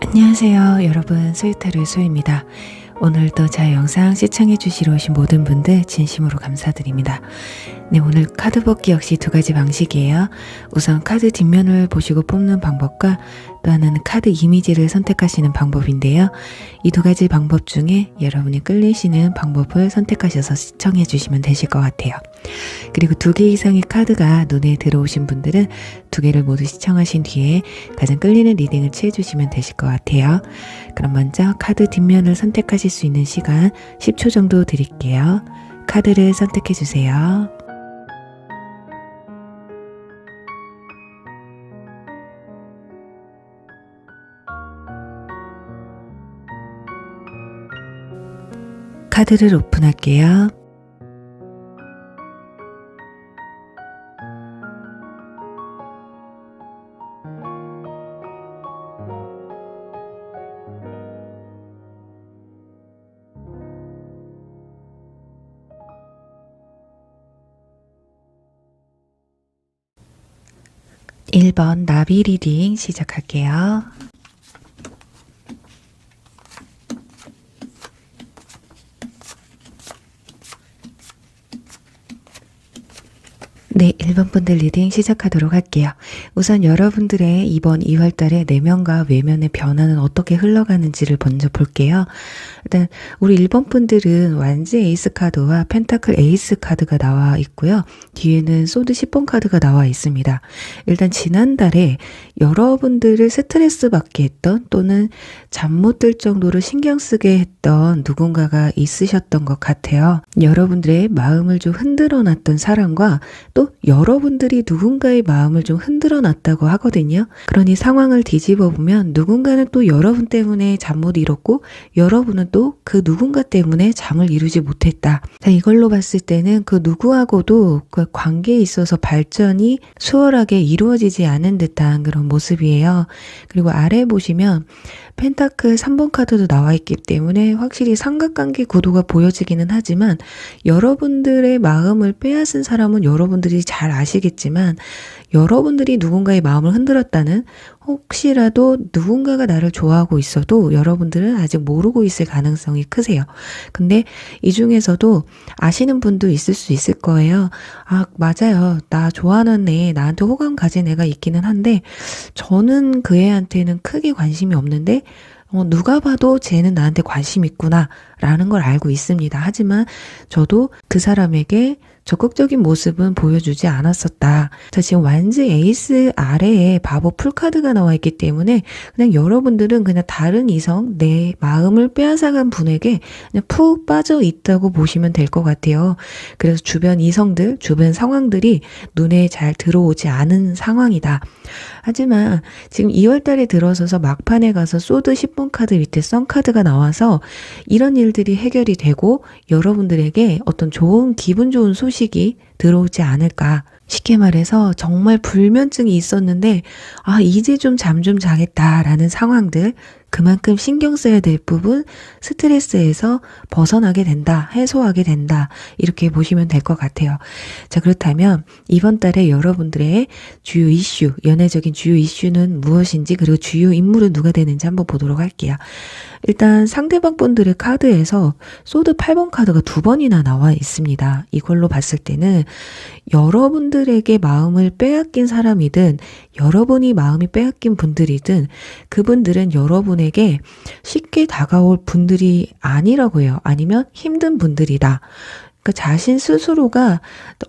안녕하세요 여러분, 스위타르 소입니다. 오늘도 제 영상 시청해 주시러 오신 모든 분들 진심으로 감사드립니다. 네, 오늘 카드 뽑기 역시 두 가지 방식이에요. 우선 카드 뒷면을 보시고 뽑는 방법과 또 하나는 카드 이미지를 선택하시는 방법인데요. 이 두 가지 방법 중에 여러분이 끌리시는 방법을 선택하셔서 시청해 주시면 되실 것 같아요. 그리고 2개 이상의 카드가 눈에 들어오신 분들은 2개를 모두 시청하신 뒤에 가장 끌리는 리딩을 취해 주시면 되실 것 같아요. 그럼 먼저 카드 뒷면을 선택하실 수 있는 시간 10초 정도 드릴게요. 카드를 선택해 주세요. 카드를 오픈할게요. (1번) 나비 리딩 시작할게요. 네, 1번 분들 리딩 시작하도록 할게요. 우선 여러분들의 이번 2월달에 내면과 외면의 변화는 어떻게 흘러가는지를 먼저 볼게요. 일단 우리 1번 분들은 완지 에이스 카드와 펜타클 에이스 카드가 나와 있고요. 뒤에는 소드 10번 카드가 나와 있습니다. 일단 지난달에 여러분들을 스트레스 받게 했던 또는 잠 못 들 정도로 신경 쓰게 했던 누군가가 있으셨던 것 같아요. 여러분들의 마음을 좀 흔들어 놨던 사람과 또 여러분들이 누군가의 마음을 좀 흔들어 놨다고 하거든요. 그러니 상황을 뒤집어 보면 누군가는 또 여러분 때문에 잠 못 이뤘고 여러분은 또 그 누군가 때문에 잠을 이루지 못했다. 자, 이걸로 봤을 때는 그 누구하고도 그 관계에 있어서 발전이 수월하게 이루어지지 않은 듯한 그런 모습이에요. 그리고 아래 보시면 펜타클 3번 카드도 나와 있기 때문에 확실히 삼각관계 구도가 보여지기는 하지만 여러분들의 마음을 빼앗은 사람은 여러분들이 잘 아시겠지만 여러분들이 누군가의 마음을 흔들었다는, 혹시라도 누군가가 나를 좋아하고 있어도 여러분들은 아직 모르고 있을 가능성이 크세요. 근데 이 중에서도 아시는 분도 있을 수 있을 거예요. 아, 맞아요. 나 좋아하는 애, 나한테 호감 가진 애가 있기는 한데 저는 그 애한테는 크게 관심이 없는데 누가 봐도 쟤는 나한테 관심 있구나 라는 걸 알고 있습니다. 하지만 저도 그 사람에게 적극적인 모습은 보여주지 않았었다. 자, 지금 완즈 에이스 아래에 바보 풀카드가 나와 있기 때문에 그냥 여러분들은 그냥 다른 이성, 내 마음을 빼앗아간 분에게 그냥 푹 빠져 있다고 보시면 될 것 같아요. 그래서 주변 이성들, 주변 상황들이 눈에 잘 들어오지 않은 상황이다. 하지만 지금 2월 달에 들어서서 막판에 가서 소드 10번 카드 밑에 선 카드가 나와서 이런 일들이 해결이 되고 여러분들에게 어떤 좋은 기분 좋은 소식이 들어오지 않을까. 쉽게 말해서 정말 불면증이 있었는데 이제 좀 잠 좀 자겠다라는 상황들, 그만큼 신경 써야 될 부분, 스트레스에서 벗어나게 된다, 해소하게 된다, 이렇게 보시면 될 것 같아요. 자, 그렇다면 이번 달에 여러분들의 주요 이슈, 연애적인 주요 이슈는 무엇인지, 그리고 주요 인물은 누가 되는지 한번 보도록 할게요. 일단 상대방 분들의 카드에서 소드 8번 카드가 2번이나 나와 있습니다. 이걸로 봤을 때는 여러분들에게 마음을 빼앗긴 사람이든 여러분이 마음이 빼앗긴 분들이든 그분들은 여러분에게 쉽게 다가올 분들이 아니라고 해요. 아니면 힘든 분들이다. 그러니까 자신 스스로가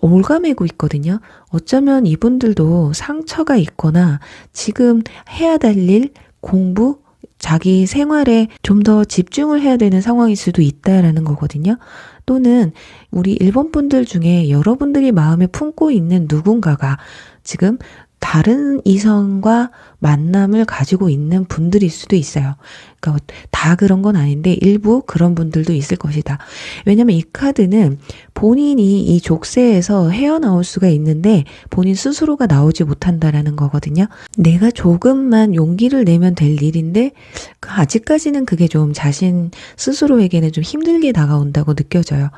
올가매고 있거든요. 어쩌면 이분들도 상처가 있거나 지금 해야 될 일, 공부, 자기 생활에 좀 더 집중을 해야 되는 상황일 수도 있다라는 거거든요. 또는 우리 일본 분들 중에 여러분들이 마음에 품고 있는 누군가가 지금 다른 이성과 만남을 가지고 있는 분들일 수도 있어요. 그러니까 다 그런 건 아닌데 일부 그런 분들도 있을 것이다. 왜냐면 이 카드는 본인이 이 족쇄에서 헤어나올 수가 있는데 본인 스스로가 나오지 못한다라는 거거든요. 내가 조금만 용기를 내면 될 일인데 아직까지는 그게 좀 자신 스스로에게는 좀 힘들게 다가온다고 느껴져요.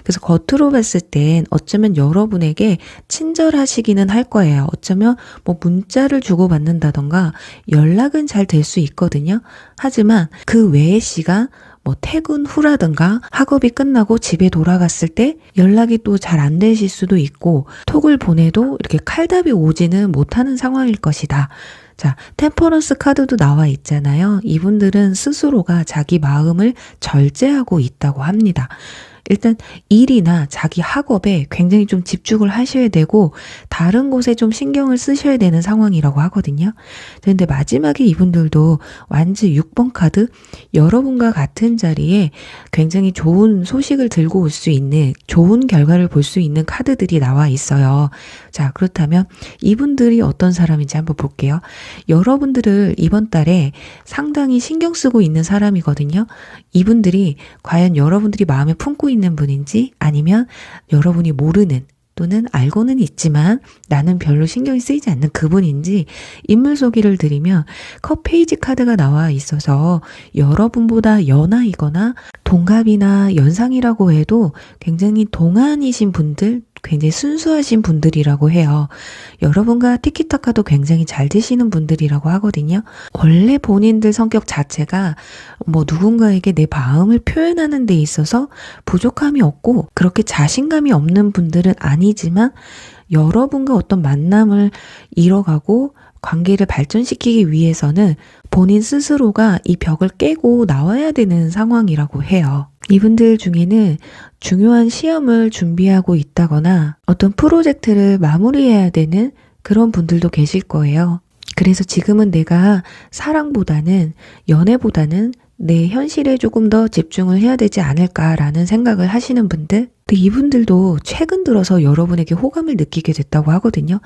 그래서 겉으로 봤을 땐 어쩌면 여러분에게 친절하시기는 할 거예요. 어쩌면 뭐 문자를 주고받는다던가 연락은 잘 될 수 있거든요. 하지만 그 외의 시간, 뭐 퇴근 후라든가 학업이 끝나고 집에 돌아갔을 때 연락이 또 잘 안 되실 수도 있고 톡을 보내도 이렇게 칼답이 오지는 못하는 상황일 것이다. 자, 템퍼런스 카드도 나와 있잖아요. 이분들은 스스로가 자기 마음을 절제하고 있다고 합니다. 일단 일이나 자기 학업에 굉장히 좀 집중을 하셔야 되고 다른 곳에 좀 신경을 쓰셔야 되는 상황이라고 하거든요. 그런데 마지막에 이분들도 완즈 6번 카드, 여러분과 같은 자리에 굉장히 좋은 소식을 들고 올 수 있는, 좋은 결과를 볼 수 있는 카드들이 나와 있어요. 자, 그렇다면 이분들이 어떤 사람인지 한번 볼게요. 여러분들을 이번 달에 상당히 신경 쓰고 있는 사람이거든요. 이분들이 과연 여러분들이 마음에 품고 있는 분인지 아니면 여러분이 모르는 또는 알고는 있지만 나는 별로 신경이 쓰이지 않는 그분인지 인물 소개를 드리면 컵 페이지 카드가 나와 있어서 여러분보다 연하이거나 동갑이나 연상이라고 해도 굉장히 동안이신 분들, 굉장히 순수하신 분들이라고 해요. 여러분과 티키타카도 굉장히 잘 되시는 분들이라고 하거든요. 원래 본인들 성격 자체가 뭐 누군가에게 내 마음을 표현하는 데 있어서 부족함이 없고 그렇게 자신감이 없는 분들은 아니지만 여러분과 어떤 만남을 이뤄가고 관계를 발전시키기 위해서는 본인 스스로가 이 벽을 깨고 나와야 되는 상황이라고 해요. 이분들 중에는 중요한 시험을 준비하고 있다거나 어떤 프로젝트를 마무리해야 되는 그런 분들도 계실 거예요. 그래서 지금은 내가 사랑보다는 연애보다는 내 현실에 조금 더 집중을 해야 되지 않을까라는 생각을 하시는 분들, 근데 이분들도 최근 들어서 여러분에게 호감을 느끼게 됐다고 하거든요.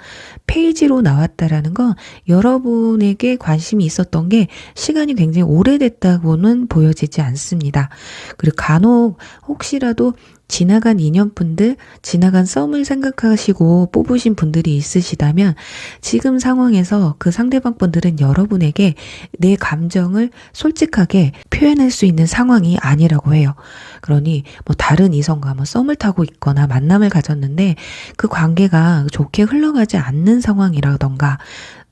페이지로 나왔다라는 건 여러분에게 관심이 있었던 게 시간이 굉장히 오래됐다고는 보여지지 않습니다. 그리고 간혹 혹시라도 지나간 인연분들, 지나간 썸을 생각하시고 뽑으신 분들이 있으시다면 지금 상황에서 그 상대방 분들은 여러분에게 내 감정을 솔직하게 표현할 수 있는 상황이 아니라고 해요. 그러니 뭐 다른 이성과 뭐 썸을 타고 있거나 만남을 가졌는데 그 관계가 좋게 흘러가지 않는 상황이라던가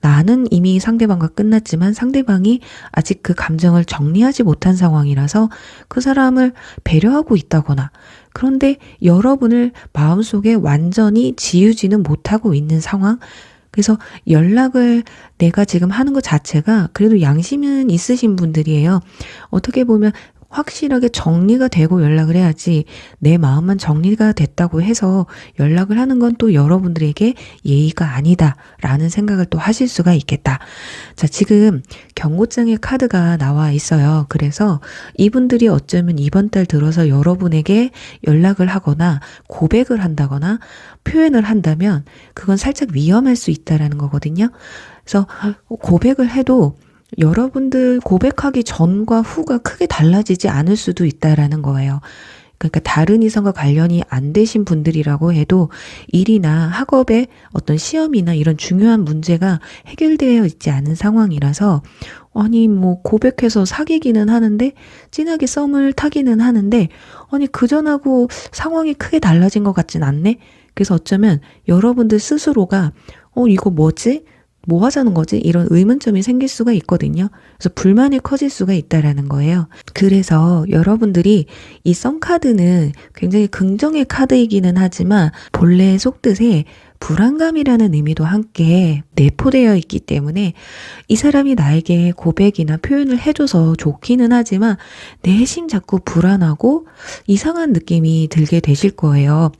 나는 이미 상대방과 끝났지만 상대방이 아직 그 감정을 정리하지 못한 상황이라서 그 사람을 배려하고 있다거나 그런데 여러분을 마음속에 완전히 지우지는 못하고 있는 상황. 그래서 연락을 내가 지금 하는 것 자체가 그래도 양심은 있으신 분들이에요. 어떻게 보면 확실하게 정리가 되고 연락을 해야지 내 마음만 정리가 됐다고 해서 연락을 하는 건 또 여러분들에게 예의가 아니다라는 생각을 또 하실 수가 있겠다. 자, 지금 경고장의 카드가 나와 있어요. 그래서 이분들이 어쩌면 이번 달 들어서 여러분에게 연락을 하거나 고백을 한다거나 표현을 한다면 그건 살짝 위험할 수 있다라는 거거든요. 그래서 고백을 해도 여러분들 고백하기 전과 후가 크게 달라지지 않을 수도 있다라는 거예요. 그러니까 다른 이성과 관련이 안 되신 분들이라고 해도 일이나 학업에 어떤 시험이나 이런 중요한 문제가 해결되어 있지 않은 상황이라서 아니 뭐 고백해서 사귀기는 하는데 진하게 썸을 타기는 하는데 아니 그전하고 상황이 크게 달라진 것 같진 않네. 그래서 어쩌면 여러분들 스스로가 이거 뭐지? 뭐 하자는 거지? 이런 의문점이 생길 수가 있거든요. 그래서 불만이 커질 수가 있다라는 거예요. 그래서 여러분들이 이 썸카드는 굉장히 긍정의 카드이기는 하지만 본래 속뜻에 불안감이라는 의미도 함께 내포되어 있기 때문에 이 사람이 나에게 고백이나 표현을 해줘서 좋기는 하지만 내심 자꾸 불안하고 이상한 느낌이 들게 되실 거예요.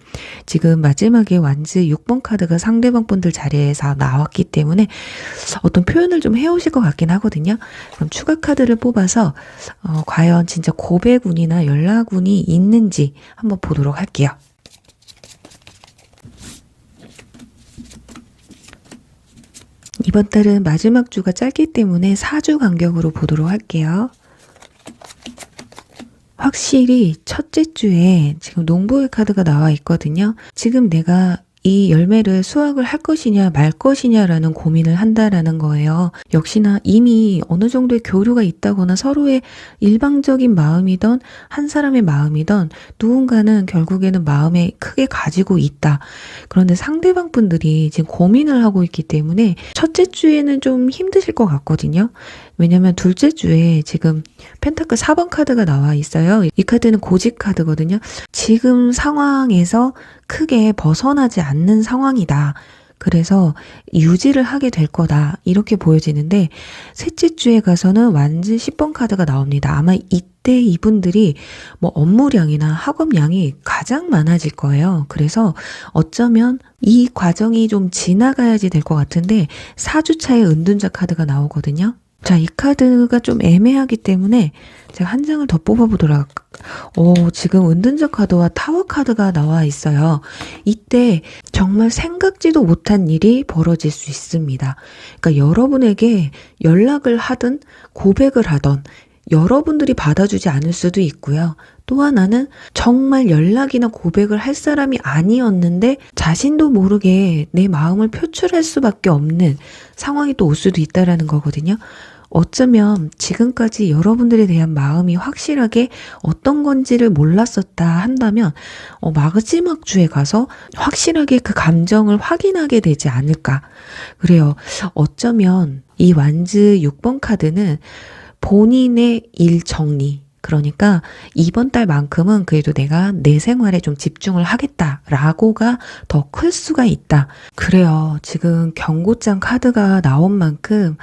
지금 마지막에 완즈 6번 카드가 상대방 분들 자리에서 나왔기 때문에 어떤 표현을 좀 해오실 것 같긴 하거든요. 그럼 추가 카드를 뽑아서 과연 진짜 고백운이나 연락운이 있는지 한번 보도록 할게요. 이번 달은 마지막 주가 짧기 때문에 4주 간격으로 보도록 할게요. 확실히 첫째 주에 지금 농부의 카드가 나와 있거든요. 지금 내가 이 열매를 수확을 할 것이냐 말 것이냐라는 고민을 한다라는 거예요. 역시나 이미 어느 정도의 교류가 있다거나 서로의 일방적인 마음이던 한 사람의 마음이던 누군가는 결국에는 마음에 크게 가지고 있다. 그런데 상대방 분들이 지금 고민을 하고 있기 때문에 첫째 주에는 좀 힘드실 것 같거든요. 왜냐면 둘째 주에 지금 펜타클 4번 카드가 나와 있어요. 이 카드는 고집 카드거든요. 지금 상황에서 크게 벗어나지 않는 상황이다. 그래서 유지를 하게 될 거다. 이렇게 보여지는데 셋째 주에 가서는 완즈 10번 카드가 나옵니다. 아마 이때 이분들이 뭐 업무량이나 학업량이 가장 많아질 거예요. 그래서 어쩌면 이 과정이 좀 지나가야지 될 것 같은데 4주차에 은둔자 카드가 나오거든요. 자, 이 카드가 좀 애매하기 때문에 제가 한 장을 더 뽑아보도록 지금 은둔자 카드와 타워 카드가 나와 있어요. 이때 정말 생각지도 못한 일이 벌어질 수 있습니다. 그러니까 여러분에게 연락을 하든 고백을 하던 여러분들이 받아주지 않을 수도 있고요. 또 하나는 정말 연락이나 고백을 할 사람이 아니었는데 자신도 모르게 내 마음을 표출할 수밖에 없는 상황이 또 올 수도 있다라는 거거든요. 어쩌면 지금까지 여러분들에 대한 마음이 확실하게 어떤 건지를 몰랐었다 한다면 마지막 주에 가서 확실하게 그 감정을 확인하게 되지 않을까. 그래요. 어쩌면 이 완즈 6번 카드는 본인의 일 정리, 그러니까 이번 달만큼은 그래도 내가 내 생활에 좀 집중을 하겠다라고가 더 클 수가 있다. 그래요. 지금 경고장 카드가 나온 만큼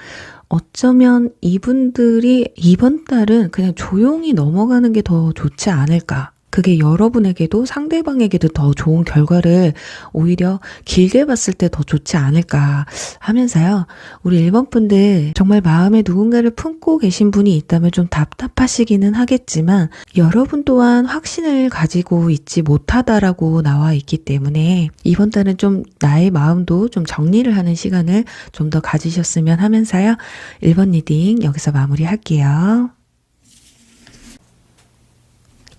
어쩌면 이분들이 이번 달은 그냥 조용히 넘어가는 게 더 좋지 않을까. 그게 여러분에게도 상대방에게도 더 좋은 결과를 오히려 길게 봤을 때 더 좋지 않을까 하면서요. 우리 1번 분들 정말 마음에 누군가를 품고 계신 분이 있다면 좀 답답하시기는 하겠지만 여러분 또한 확신을 가지고 있지 못하다라고 나와 있기 때문에 이번 달은 좀 나의 마음도 좀 정리를 하는 시간을 좀 더 가지셨으면 하면서요. 1번 리딩 여기서 마무리할게요.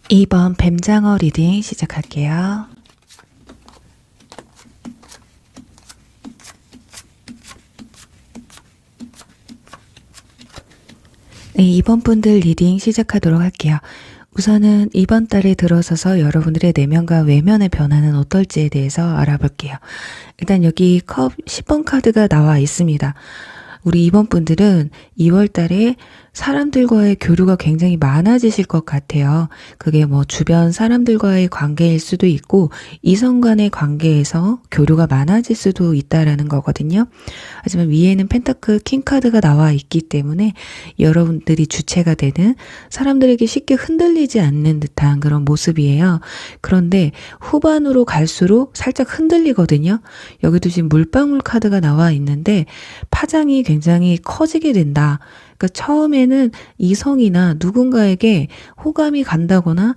2번 뱀장어 리딩 시작할게요. 네, 2번 분들 리딩 시작하도록 할게요. 우선은 이번 달에 들어서서 여러분들의 내면과 외면의 변화는 어떨지에 대해서 알아볼게요. 일단 여기 컵 10번 카드가 나와 있습니다. 우리 2번 분들은 2월 달에 사람들과의 교류가 굉장히 많아지실 것 같아요. 그게 뭐 주변 사람들과의 관계일 수도 있고 이성 간의 관계에서 교류가 많아질 수도 있다라는 거거든요. 하지만 위에는 펜타클 킹 카드가 나와 있기 때문에 여러분들이 주체가 되는 사람들에게 쉽게 흔들리지 않는 듯한 그런 모습이에요. 그런데 후반으로 갈수록 살짝 흔들리거든요. 여기도 지금 물방울 카드가 나와 있는데 파장이 굉장히 커지게 된다. 그러니까 처음에는 이성이나 누군가에게 호감이 간다거나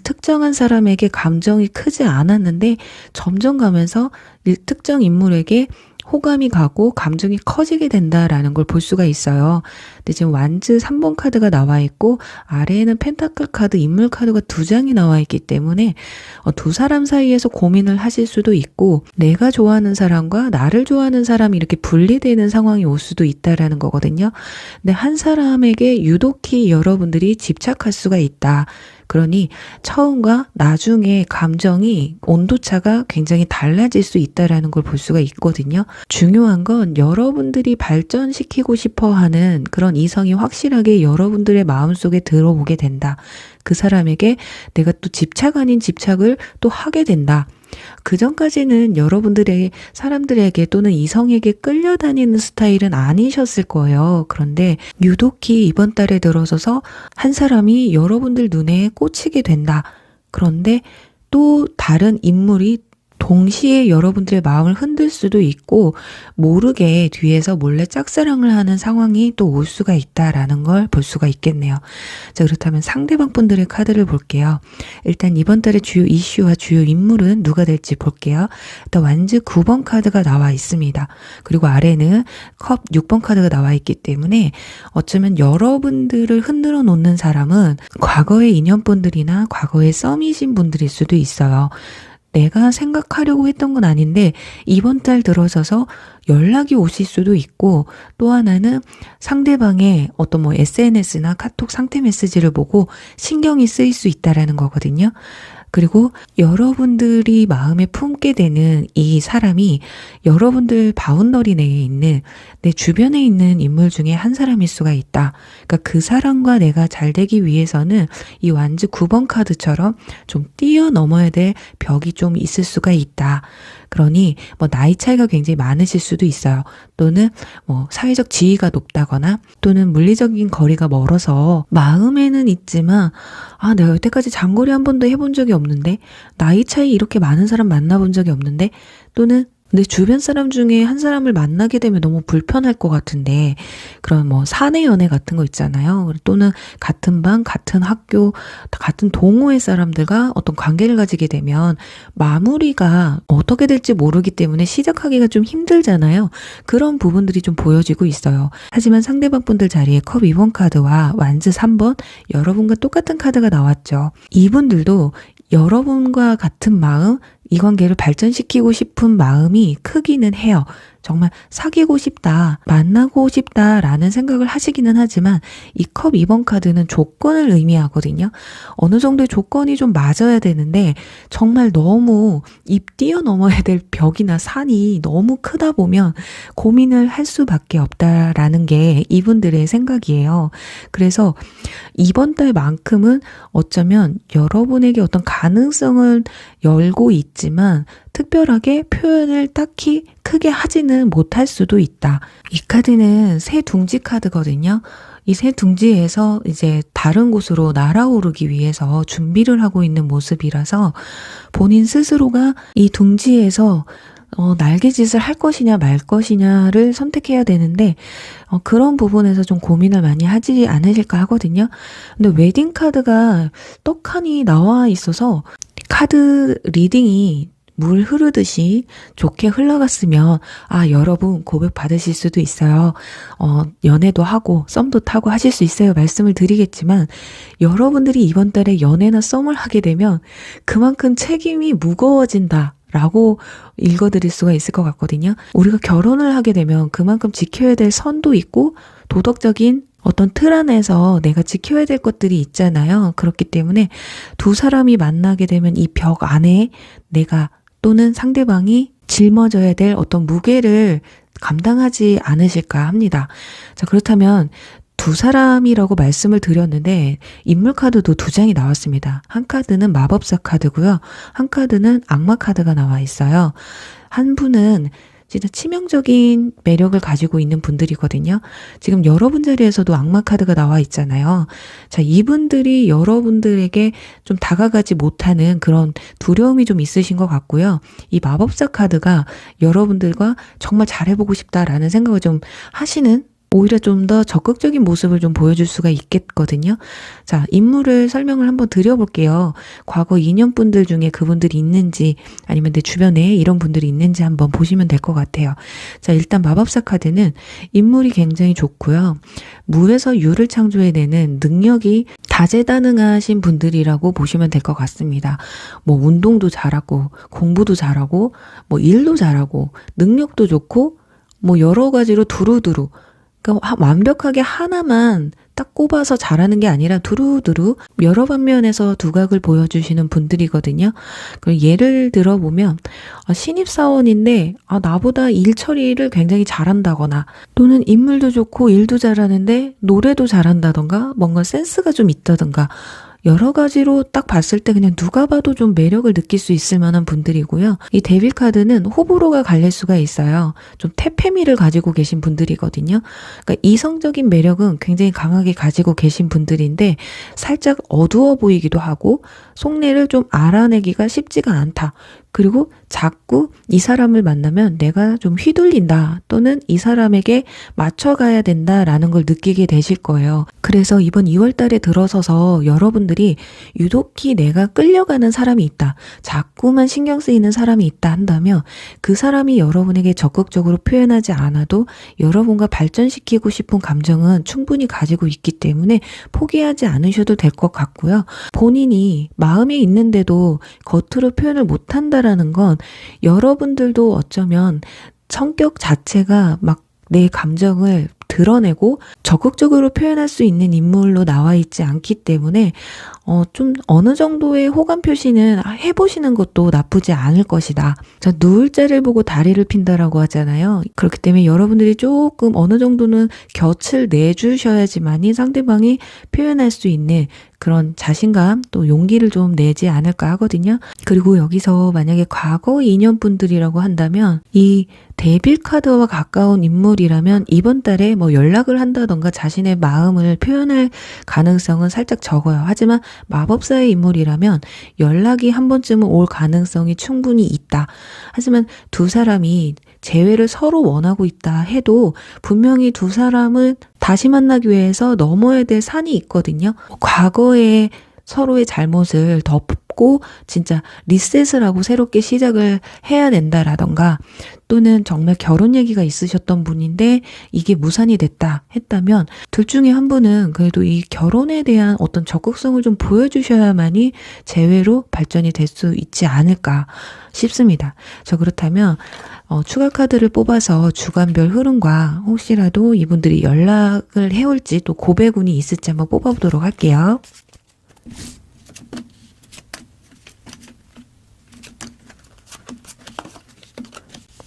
특정한 사람에게 감정이 크지 않았는데 점점 가면서 특정 인물에게 호감이 가고 감정이 커지게 된다라는 걸 볼 수가 있어요. 근데 지금 완즈 3번 카드가 나와 있고 아래에는 펜타클 카드, 인물 카드가 2장이 나와 있기 때문에 두 사람 사이에서 고민을 하실 수도 있고 내가 좋아하는 사람과 나를 좋아하는 사람이 이렇게 분리되는 상황이 올 수도 있다라는 거거든요. 근데 한 사람에게 유독히 여러분들이 집착할 수가 있다. 그러니 처음과 나중에 감정이 온도차가 굉장히 달라질 수 있다라는 걸 볼 수가 있거든요. 중요한 건 여러분들이 발전시키고 싶어 하는 그런 이성이 확실하게 여러분들의 마음속에 들어오게 된다. 그 사람에게 내가 또 집착 아닌 집착을 또 하게 된다. 그 전까지는 여러분들의 사람들에게 또는 이성에게 끌려다니는 스타일은 아니셨을 거예요. 그런데 유독히 이번 달에 들어서서 한 사람이 여러분들 눈에 꽂히게 된다. 그런데 또 다른 인물이 동시에 여러분들의 마음을 흔들 수도 있고 모르게 뒤에서 몰래 짝사랑을 하는 상황이 또 올 수가 있다라는 걸 볼 수가 있겠네요. 자, 그렇다면 상대방 분들의 카드를 볼게요. 일단 이번 달의 주요 이슈와 주요 인물은 누가 될지 볼게요. 일단 완즈 9번 카드가 나와 있습니다. 그리고 아래는 컵 6번 카드가 나와 있기 때문에 어쩌면 여러분들을 흔들어 놓는 사람은 과거의 인연분들이나 과거의 썸이신 분들일 수도 있어요. 내가 생각하려고 했던 건 아닌데 이번 달 들어서서 연락이 오실 수도 있고 또 하나는 상대방의 어떤 뭐 SNS나 카톡 상태 메시지를 보고 신경이 쓰일 수 있다라는 거거든요. 그리고 여러분들이 마음에 품게 되는 이 사람이 여러분들 바운더리 내에 있는 내 주변에 있는 인물 중에 한 사람일 수가 있다. 그러니까 그 사람과 내가 잘 되기 위해서는 이 완즈 9번 카드처럼 좀 뛰어넘어야 될 벽이 좀 있을 수가 있다. 그러니 뭐 나이 차이가 굉장히 많으실 수도 있어요. 또는 뭐 사회적 지위가 높다거나 또는 물리적인 거리가 멀어서 마음에는 있지만 내가 여태까지 장거리 한 번도 해본 적이 없는데 나이 차이 이렇게 많은 사람 만나본 적이 없는데 또는 내 주변 사람 중에 한 사람을 만나게 되면 너무 불편할 것 같은데 그런 뭐 사내 연애 같은 거 있잖아요. 또는 같은 반, 같은 학교, 같은 동호회 사람들과 어떤 관계를 가지게 되면 마무리가 어떻게 될지 모르기 때문에 시작하기가 좀 힘들잖아요. 그런 부분들이 좀 보여지고 있어요. 하지만 상대방 분들 자리에 컵 2번 카드와 완즈 3번 여러분과 똑같은 카드가 나왔죠. 이분들도 여러분과 같은 마음, 이 관계를 발전시키고 싶은 마음이 크기는 해요. 정말 사귀고 싶다, 만나고 싶다라는 생각을 하시기는 하지만 이 컵 2번 카드는 조건을 의미하거든요. 어느 정도의 조건이 좀 맞아야 되는데 정말 너무 입 뛰어넘어야 될 벽이나 산이 너무 크다 보면 고민을 할 수밖에 없다라는 게 이분들의 생각이에요. 그래서 이번 달만큼은 어쩌면 여러분에게 어떤 가능성을 열고 있지만 특별하게 표현을 딱히 크게 하지는 못할 수도 있다. 이 카드는 새 둥지 카드거든요. 이 새 둥지에서 이제 다른 곳으로 날아오르기 위해서 준비를 하고 있는 모습이라서 본인 스스로가 이 둥지에서 날개짓을 할 것이냐 말 것이냐를 선택해야 되는데 그런 부분에서 좀 고민을 많이 하지 않으실까 하거든요. 근데 웨딩 카드가 떡하니 나와 있어서 카드 리딩이 물 흐르듯이 좋게 흘러갔으면 여러분 고백 받으실 수도 있어요. 연애도 하고 썸도 타고 하실 수 있어요. 말씀을 드리겠지만 여러분들이 이번 달에 연애나 썸을 하게 되면 그만큼 책임이 무거워진다 라고 읽어드릴 수가 있을 것 같거든요. 우리가 결혼을 하게 되면 그만큼 지켜야 될 선도 있고 도덕적인 어떤 틀 안에서 내가 지켜야 될 것들이 있잖아요. 그렇기 때문에 두 사람이 만나게 되면 이 벽 안에 내가 또는 상대방이 짊어져야 될 어떤 무게를 감당하지 않으실까 합니다. 자, 그렇다면 두 사람이라고 말씀을 드렸는데 인물 카드도 두 장이 나왔습니다. 한 카드는 마법사 카드고요. 한 카드는 악마 카드가 나와 있어요. 한 분은 진짜 치명적인 매력을 가지고 있는 분들이거든요. 지금 여러분 자리에서도 악마 카드가 나와 있잖아요. 자, 이분들이 여러분들에게 좀 다가가지 못하는 그런 두려움이 좀 있으신 것 같고요. 이 마법사 카드가 여러분들과 정말 잘해보고 싶다라는 생각을 좀 하시는 오히려 좀 더 적극적인 모습을 좀 보여줄 수가 있겠거든요. 자, 인물을 설명을 한번 드려볼게요. 과거 인연분들 중에 그분들이 있는지 아니면 내 주변에 이런 분들이 있는지 한번 보시면 될 것 같아요. 자, 일단 마법사 카드는 인물이 굉장히 좋고요. 물에서 유를 창조해내는 능력이 다재다능하신 분들이라고 보시면 될 것 같습니다. 뭐 운동도 잘하고 공부도 잘하고 뭐 일도 잘하고 능력도 좋고 뭐 여러 가지로 두루두루 그러니까 완벽하게 하나만 딱 꼽아서 잘하는 게 아니라 두루두루 여러 방면에서 두각을 보여주시는 분들이거든요. 예를 들어보면 신입사원인데 나보다 일 처리를 굉장히 잘한다거나 또는 인물도 좋고 일도 잘하는데 노래도 잘한다던가 뭔가 센스가 좀 있다던가 여러 가지로 딱 봤을 때 그냥 누가 봐도 좀 매력을 느낄 수 있을 만한 분들이고요. 이 데빌 카드는 호불호가 갈릴 수가 있어요. 좀 태페미를 가지고 계신 분들이거든요. 그러니까 이성적인 매력은 굉장히 강하게 가지고 계신 분들인데 살짝 어두워 보이기도 하고 속내를 좀 알아내기가 쉽지가 않다. 그리고 자꾸 이 사람을 만나면 내가 좀 휘둘린다 또는 이 사람에게 맞춰가야 된다라는 걸 느끼게 되실 거예요. 그래서 이번 2월 달에 들어서서 여러분들이 유독히 내가 끌려가는 사람이 있다. 자꾸만 신경 쓰이는 사람이 있다 한다면 그 사람이 여러분에게 적극적으로 표현하지 않아도 여러분과 발전시키고 싶은 감정은 충분히 가지고 있기 때문에 포기하지 않으셔도 될 것 같고요. 본인이 마음에 있는데도 겉으로 표현을 못한다라는 건 여러분들도 어쩌면 성격 자체가 막 내 감정을 드러내고 적극적으로 표현할 수 있는 인물로 나와 있지 않기 때문에 좀 어느 정도의 호감 표시는 해보시는 것도 나쁘지 않을 것이다. 자, 누울 자를 보고 다리를 핀다라고 하잖아요. 그렇기 때문에 여러분들이 조금 어느 정도는 곁을 내주셔야지만이 상대방이 표현할 수 있는 그런 자신감 또 용기를 좀 내지 않을까 하거든요. 그리고 여기서 만약에 과거 인연분들이라고 한다면 이 데빌 카드와 가까운 인물이라면 이번 달에 뭐 연락을 한다던가 자신의 마음을 표현할 가능성은 살짝 적어요. 하지만 마법사의 인물이라면 연락이 한 번쯤은 올 가능성이 충분히 있다. 하지만 두 사람이 재회를 서로 원하고 있다 해도 분명히 두 사람은 다시 만나기 위해서 넘어야 될 산이 있거든요. 과거에 서로의 잘못을 덮고 진짜 리셋을 하고 새롭게 시작을 해야 된다라던가 또는 정말 결혼 얘기가 있으셨던 분인데 이게 무산이 됐다 했다면 둘 중에 한 분은 그래도 이 결혼에 대한 어떤 적극성을 좀 보여주셔야만이 재회로 발전이 될 수 있지 않을까 싶습니다. 자, 그렇다면 추가 카드를 뽑아서 주간별 흐름과 혹시라도 이분들이 연락을 해올지 또 고백운이 있을지 한번 뽑아보도록 할게요.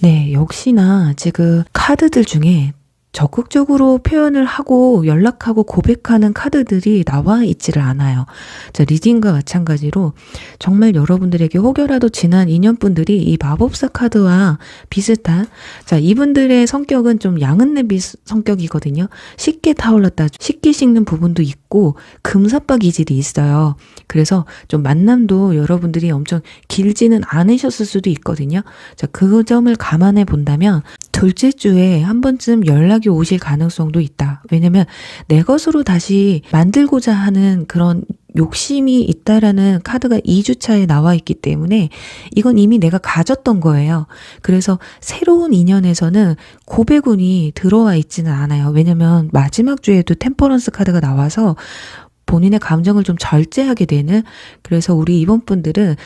네, 역시나 지금 카드들 중에 적극적으로 표현을 하고 연락하고 고백하는 카드들이 나와 있지를 않아요. 자, 리딩과 마찬가지로 정말 여러분들에게 혹여라도 지난 인연분들이 이 마법사 카드와 비슷한, 자, 이분들의 성격은 좀 양은내비 성격이거든요. 쉽게 타올랐다, 쉽게 식는 부분도 있고 금사빠 기질이 있어요. 그래서 좀 만남도 여러분들이 엄청 길지는 않으셨을 수도 있거든요. 자, 그 점을 감안해 본다면 둘째 주에 한 번쯤 연락이 오실 가능성도 있다. 왜냐면 내 것으로 다시 만들고자 하는 그런 욕심이 있다라는 카드가 2주차에 나와 있기 때문에 이건 이미 내가 가졌던 거예요. 그래서 새로운 인연에서는 고백운이 들어와 있지는 않아요. 왜냐면 마지막 주에도 템퍼런스 카드가 나와서 본인의 감정을 좀 절제하게 되는, 그래서 우리 이번 분들은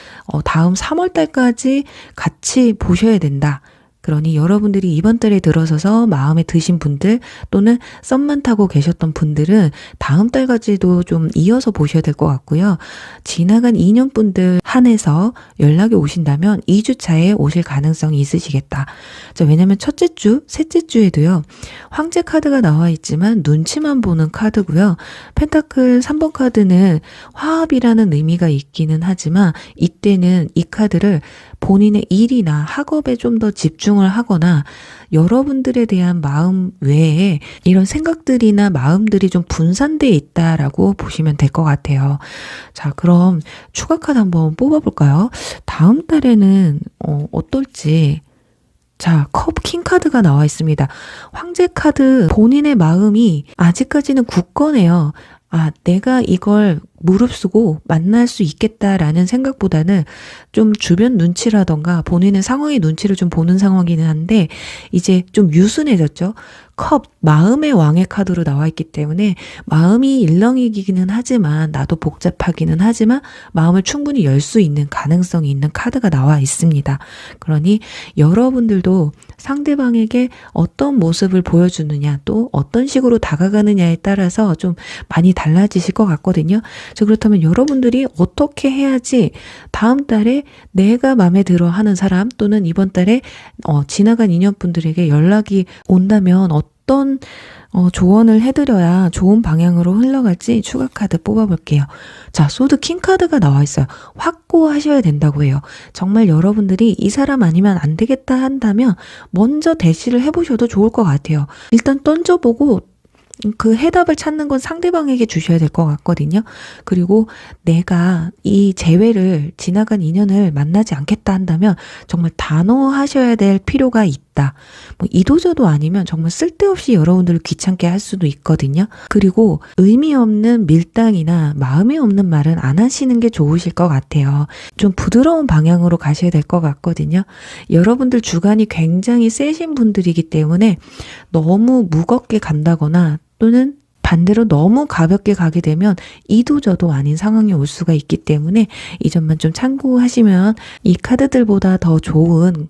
다음 3월 달까지 같이 보셔야 된다. 그러니 여러분들이 이번 달에 들어서서 마음에 드신 분들 또는 썸만 타고 계셨던 분들은 다음 달까지도 좀 이어서 보셔야 될 것 같고요. 지나간 2년분들 한해서 연락이 오신다면 2주 차에 오실 가능성이 있으시겠다. 자, 왜냐면 첫째 주, 셋째 주에도요. 황제 카드가 나와 있지만 눈치만 보는 카드고요. 펜타클 3번 카드는 화합이라는 의미가 있기는 하지만 이때는 이 카드를 본인의 일이나 학업에 좀 더 집중을 하거나 여러분들에 대한 마음 외에 이런 생각들이나 마음들이 좀 분산되어 있다라고 보시면 될 것 같아요. 자, 그럼 추가 카드 한번 뽑아볼까요? 다음 달에는 어떨지. 자, 컵 킹 카드가 나와 있습니다. 황제 카드, 본인의 마음이 아직까지는 굳건해요. 아, 내가 이걸 무릅쓰고 만날 수 있겠다라는 생각보다는 좀 주변 눈치라던가 본인의 상황의 눈치를 좀 보는 상황이긴 한데 이제 좀 유순해졌죠. 컵, 마음의 왕의 카드로 나와 있기 때문에 마음이 일렁이기는 하지만 나도 복잡하기는 하지만 마음을 충분히 열 수 있는 가능성이 있는 카드가 나와 있습니다. 그러니 여러분들도 상대방에게 어떤 모습을 보여주느냐 또 어떤 식으로 다가가느냐에 따라서 좀 많이 달라지실 것 같거든요. 자, 그렇다면 여러분들이 어떻게 해야지 다음 달에 내가 마음에 들어 하는 사람 또는 이번 달에 지나간 인연분들에게 연락이 온다면 어떤 조언을 해드려야 좋은 방향으로 흘러갈지 추가 카드 뽑아볼게요. 자, 소드 킹 카드가 나와 있어요. 확고하셔야 된다고 해요. 정말 여러분들이 이 사람 아니면 안 되겠다 한다면 먼저 대시를 해보셔도 좋을 것 같아요. 일단 던져보고 그 해답을 찾는 건 상대방에게 주셔야 될 것 같거든요. 그리고 내가 이 재회를 지나간 인연을 만나지 않겠다 한다면 정말 단호하셔야 될 필요가 있다. 뭐 이도저도 아니면 정말 쓸데없이 여러분들을 귀찮게 할 수도 있거든요. 그리고 의미 없는 밀당이나 마음이 없는 말은 안 하시는 게 좋으실 것 같아요. 좀 부드러운 방향으로 가셔야 될 것 같거든요. 여러분들 주관이 굉장히 세신 분들이기 때문에 너무 무겁게 간다거나 또는 반대로 너무 가볍게 가게 되면 이도저도 아닌 상황이 올 수가 있기 때문에 이 점만 좀 참고하시면 이 카드들보다 더 좋은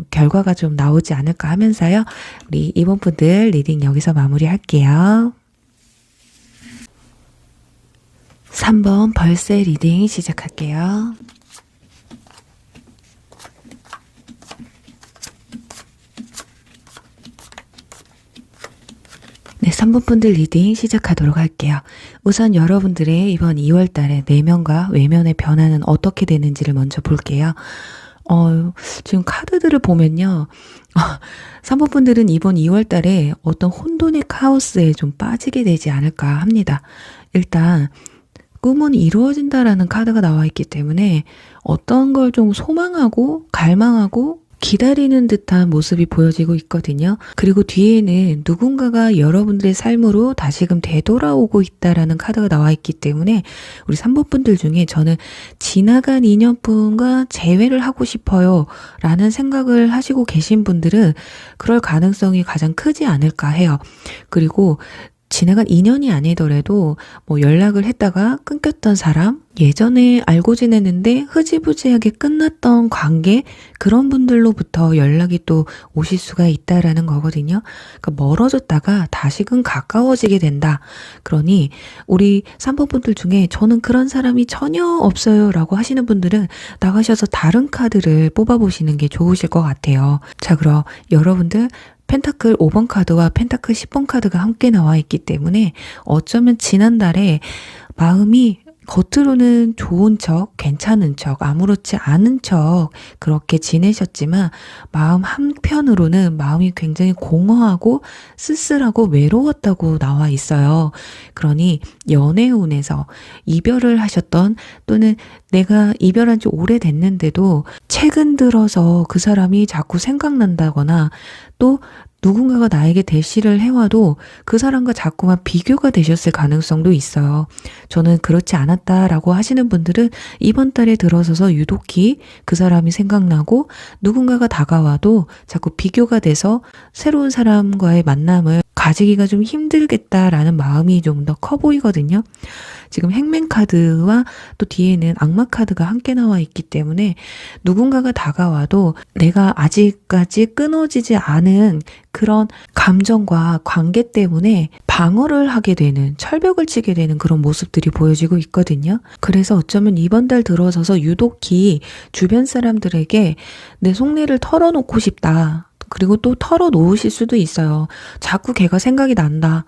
결과가 좀 나오지 않을까 하면서요. 우리 이번 분들 리딩 여기서 마무리할게요. 3번 벌새 리딩 시작할게요. 네, 3번 분들 리딩 시작하도록 할게요. 우선 여러분들의 이번 2월 달에 내면과 외면의 변화는 어떻게 되는지를 먼저 볼게요. 지금 카드들을 보면요. 3번 분들은 이번 2월 달에 어떤 혼돈의 카오스에 좀 빠지게 되지 않을까 합니다. 일단 꿈은 이루어진다라는 카드가 나와 있기 때문에 어떤 걸 좀 소망하고 갈망하고 기다리는 듯한 모습이 보여지고 있거든요. 그리고 뒤에는 누군가가 여러분들의 삶으로 다시금 되돌아오고 있다라는 카드가 나와 있기 때문에 우리 3번 분들 중에 저는 지나간 인연분과 재회를 하고 싶어요 라는 생각을 하시고 계신 분들은 그럴 가능성이 가장 크지 않을까 해요. 그리고 지나간 인연이 아니더라도 뭐 연락을 했다가 끊겼던 사람, 예전에 알고 지냈는데 흐지부지하게 끝났던 관계, 그런 분들로부터 연락이 또 오실 수가 있다라는 거거든요. 그러니까 멀어졌다가 다시금 가까워지게 된다. 그러니 우리 3번 분들 중에 저는 그런 사람이 전혀 없어요 라고 하시는 분들은 나가셔서 다른 카드를 뽑아보시는 게 좋으실 것 같아요. 자, 그럼 여러분들 펜타클 5번 카드와 펜타클 10번 카드가 함께 나와 있기 때문에 어쩌면 지난달에 마음이 겉으로는 좋은 척, 괜찮은 척, 아무렇지 않은 척 그렇게 지내셨지만 마음 한편으로는 마음이 굉장히 공허하고 쓸쓸하고 외로웠다고 나와 있어요. 그러니 연애운에서 이별을 하셨던 또는 내가 이별한 지 오래됐는데도 최근 들어서 그 사람이 자꾸 생각난다거나 또 누군가가 나에게 대시를 해와도 그 사람과 자꾸만 비교가 되셨을 가능성도 있어요. 저는 그렇지 않았다라고 하시는 분들은 이번 달에 들어서서 유독히 그 사람이 생각나고 누군가가 다가와도 자꾸 비교가 돼서 새로운 사람과의 만남을 가지기가 좀 힘들겠다라는 마음이 좀 더 커 보이거든요. 지금 행맨 카드와 또 뒤에는 악마 카드가 함께 나와 있기 때문에 누군가가 다가와도 내가 아직까지 끊어지지 않은 그런 감정과 관계 때문에 방어를 하게 되는, 철벽을 치게 되는 그런 모습들이 보여지고 있거든요. 그래서 어쩌면 이번 달 들어서서 유독히 주변 사람들에게 내 속내를 털어놓고 싶다. 그리고 또 털어놓으실 수도 있어요. 자꾸 걔가 생각이 난다.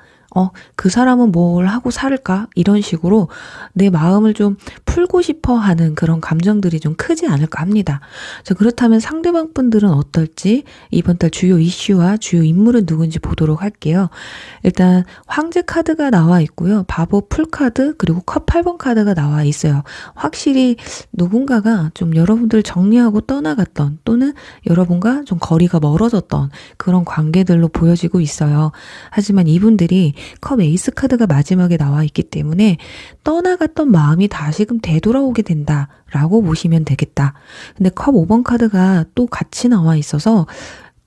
그 사람은 뭘 하고 살까? 이런 식으로 내 마음을 좀 풀고 싶어 하는 그런 감정들이 좀 크지 않을까 합니다. 자, 그렇다면 상대방 분들은 어떨지 이번 달 주요 이슈와 주요 인물은 누군지 보도록 할게요. 일단 황제 카드가 나와 있고요. 바보 풀카드 그리고 컵 8번 카드가 나와 있어요. 확실히 누군가가 좀 여러분들 정리하고 떠나갔던 또는 여러분과 좀 거리가 멀어졌던 그런 관계들로 보여지고 있어요. 하지만 이분들이 컵 에이스 카드가 마지막에 나와 있기 때문에 떠나갔던 마음이 다시금 되돌아오게 된다라고 보시면 되겠다. 근데 컵 5번 카드가 또 같이 나와 있어서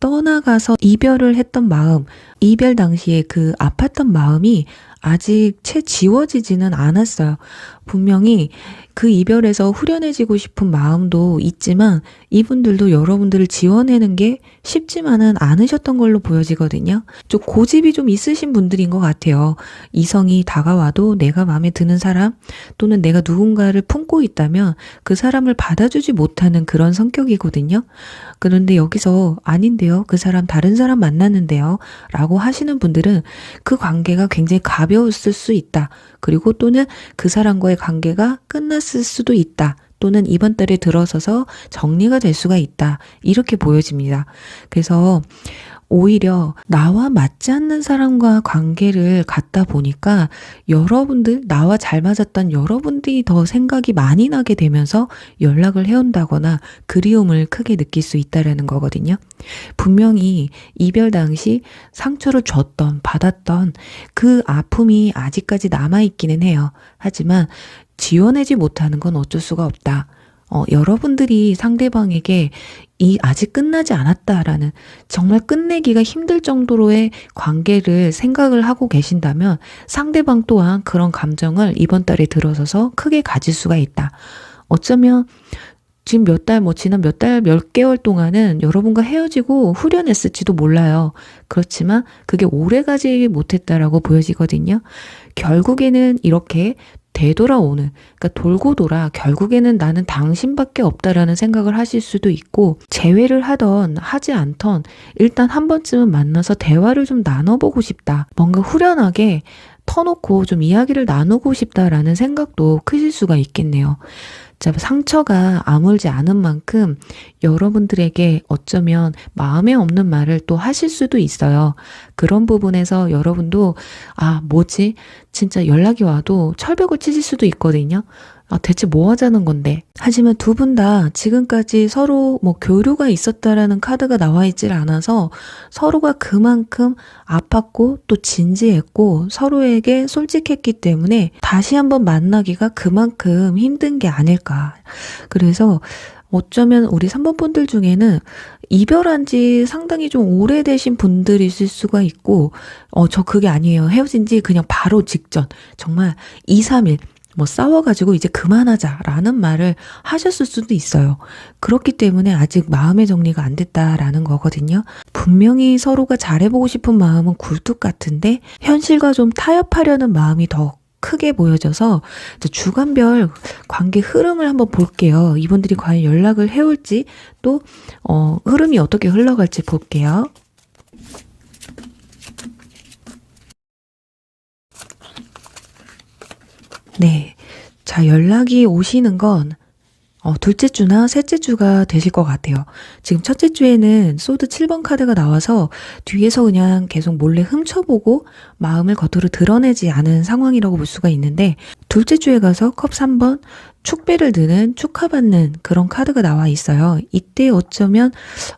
떠나가서 이별을 했던 마음, 이별 당시에 그 아팠던 마음이 아직 채 지워지지는 않았어요. 분명히 그 이별에서 후련해지고 싶은 마음도 있지만 이분들도 여러분들을 지워내는 게 쉽지만은 않으셨던 걸로 보여지거든요. 좀 고집이 좀 있으신 분들인 것 같아요. 이성이 다가와도 내가 마음에 드는 사람 또는 내가 누군가를 품고 있다면 그 사람을 받아주지 못하는 그런 성격이거든요. 그런데 여기서 아닌데요. 그 사람 다른 사람 만났는데요. 라고 하시는 분들은 그 관계가 굉장히 가벼웠을 수 있다. 그리고 또는 그 사람과의 관계가 끝났을 수도 있다. 또는 이번 달에 들어서서 정리가 될 수가 있다. 이렇게 보여집니다. 그래서 오히려 나와 맞지 않는 사람과 관계를 갖다 보니까 여러분들, 나와 잘 맞았던 여러분들이 더 생각이 많이 나게 되면서 연락을 해온다거나 그리움을 크게 느낄 수 있다라는 거거든요. 분명히 이별 당시 상처를 줬던, 받았던 그 아픔이 아직까지 남아있기는 해요. 하지만 지워내지 못하는 건 어쩔 수가 없다. 여러분들이 상대방에게 아직 끝나지 않았다라는 정말 끝내기가 힘들 정도로의 관계를 생각을 하고 계신다면 상대방 또한 그런 감정을 이번 달에 들어서서 크게 가질 수가 있다. 어쩌면 지금 지난 몇 개월 동안은 여러분과 헤어지고 후련했을지도 몰라요. 그렇지만 그게 오래가지 못했다라고 보여지거든요. 결국에는 이렇게 되돌아오는, 그러니까 돌고 돌아 결국에는 나는 당신밖에 없다라는 생각을 하실 수도 있고, 재회를 하던 하지 않던 일단 한 번쯤은 만나서 대화를 좀 나눠보고 싶다. 뭔가 후련하게 터놓고 좀 이야기를 나누고 싶다라는 생각도 크실 수가 있겠네요. 자, 상처가 아물지 않은 만큼 여러분들에게 어쩌면 마음에 없는 말을 또 하실 수도 있어요. 그런 부분에서 여러분도 뭐지? 진짜 연락이 와도 철벽을 치실 수도 있거든요. 대체 뭐 하자는 건데. 하지만 두 분 다 지금까지 서로 교류가 있었다라는 카드가 나와 있질 않아서 서로가 그만큼 아팠고 또 진지했고 서로에게 솔직했기 때문에 다시 한번 만나기가 그만큼 힘든 게 아닐까. 그래서 어쩌면 우리 3번 분들 중에는 이별한 지 상당히 좀 오래되신 분들이 있을 수가 있고, 저 그게 아니에요. 헤어진 지 그냥 바로 직전. 정말 2, 3일. 싸워가지고 이제 그만하자라는 말을 하셨을 수도 있어요. 그렇기 때문에 아직 마음의 정리가 안 됐다라는 거거든요. 분명히 서로가 잘해보고 싶은 마음은 굴뚝 같은데 현실과 좀 타협하려는 마음이 더 크게 보여져서 주간별 관계 흐름을 한번 볼게요. 이분들이 과연 연락을 해올지 또 흐름이 어떻게 흘러갈지 볼게요. 네. 자, 연락이 오시는 건 둘째 주나 셋째 주가 되실 것 같아요. 지금 첫째 주에는 소드 7번 카드가 나와서 뒤에서 그냥 계속 몰래 훔쳐보고 마음을 겉으로 드러내지 않은 상황이라고 볼 수가 있는데, 둘째 주에 가서 컵 3번 축배를 드는 축하받는 그런 카드가 나와 있어요. 이때 어쩌면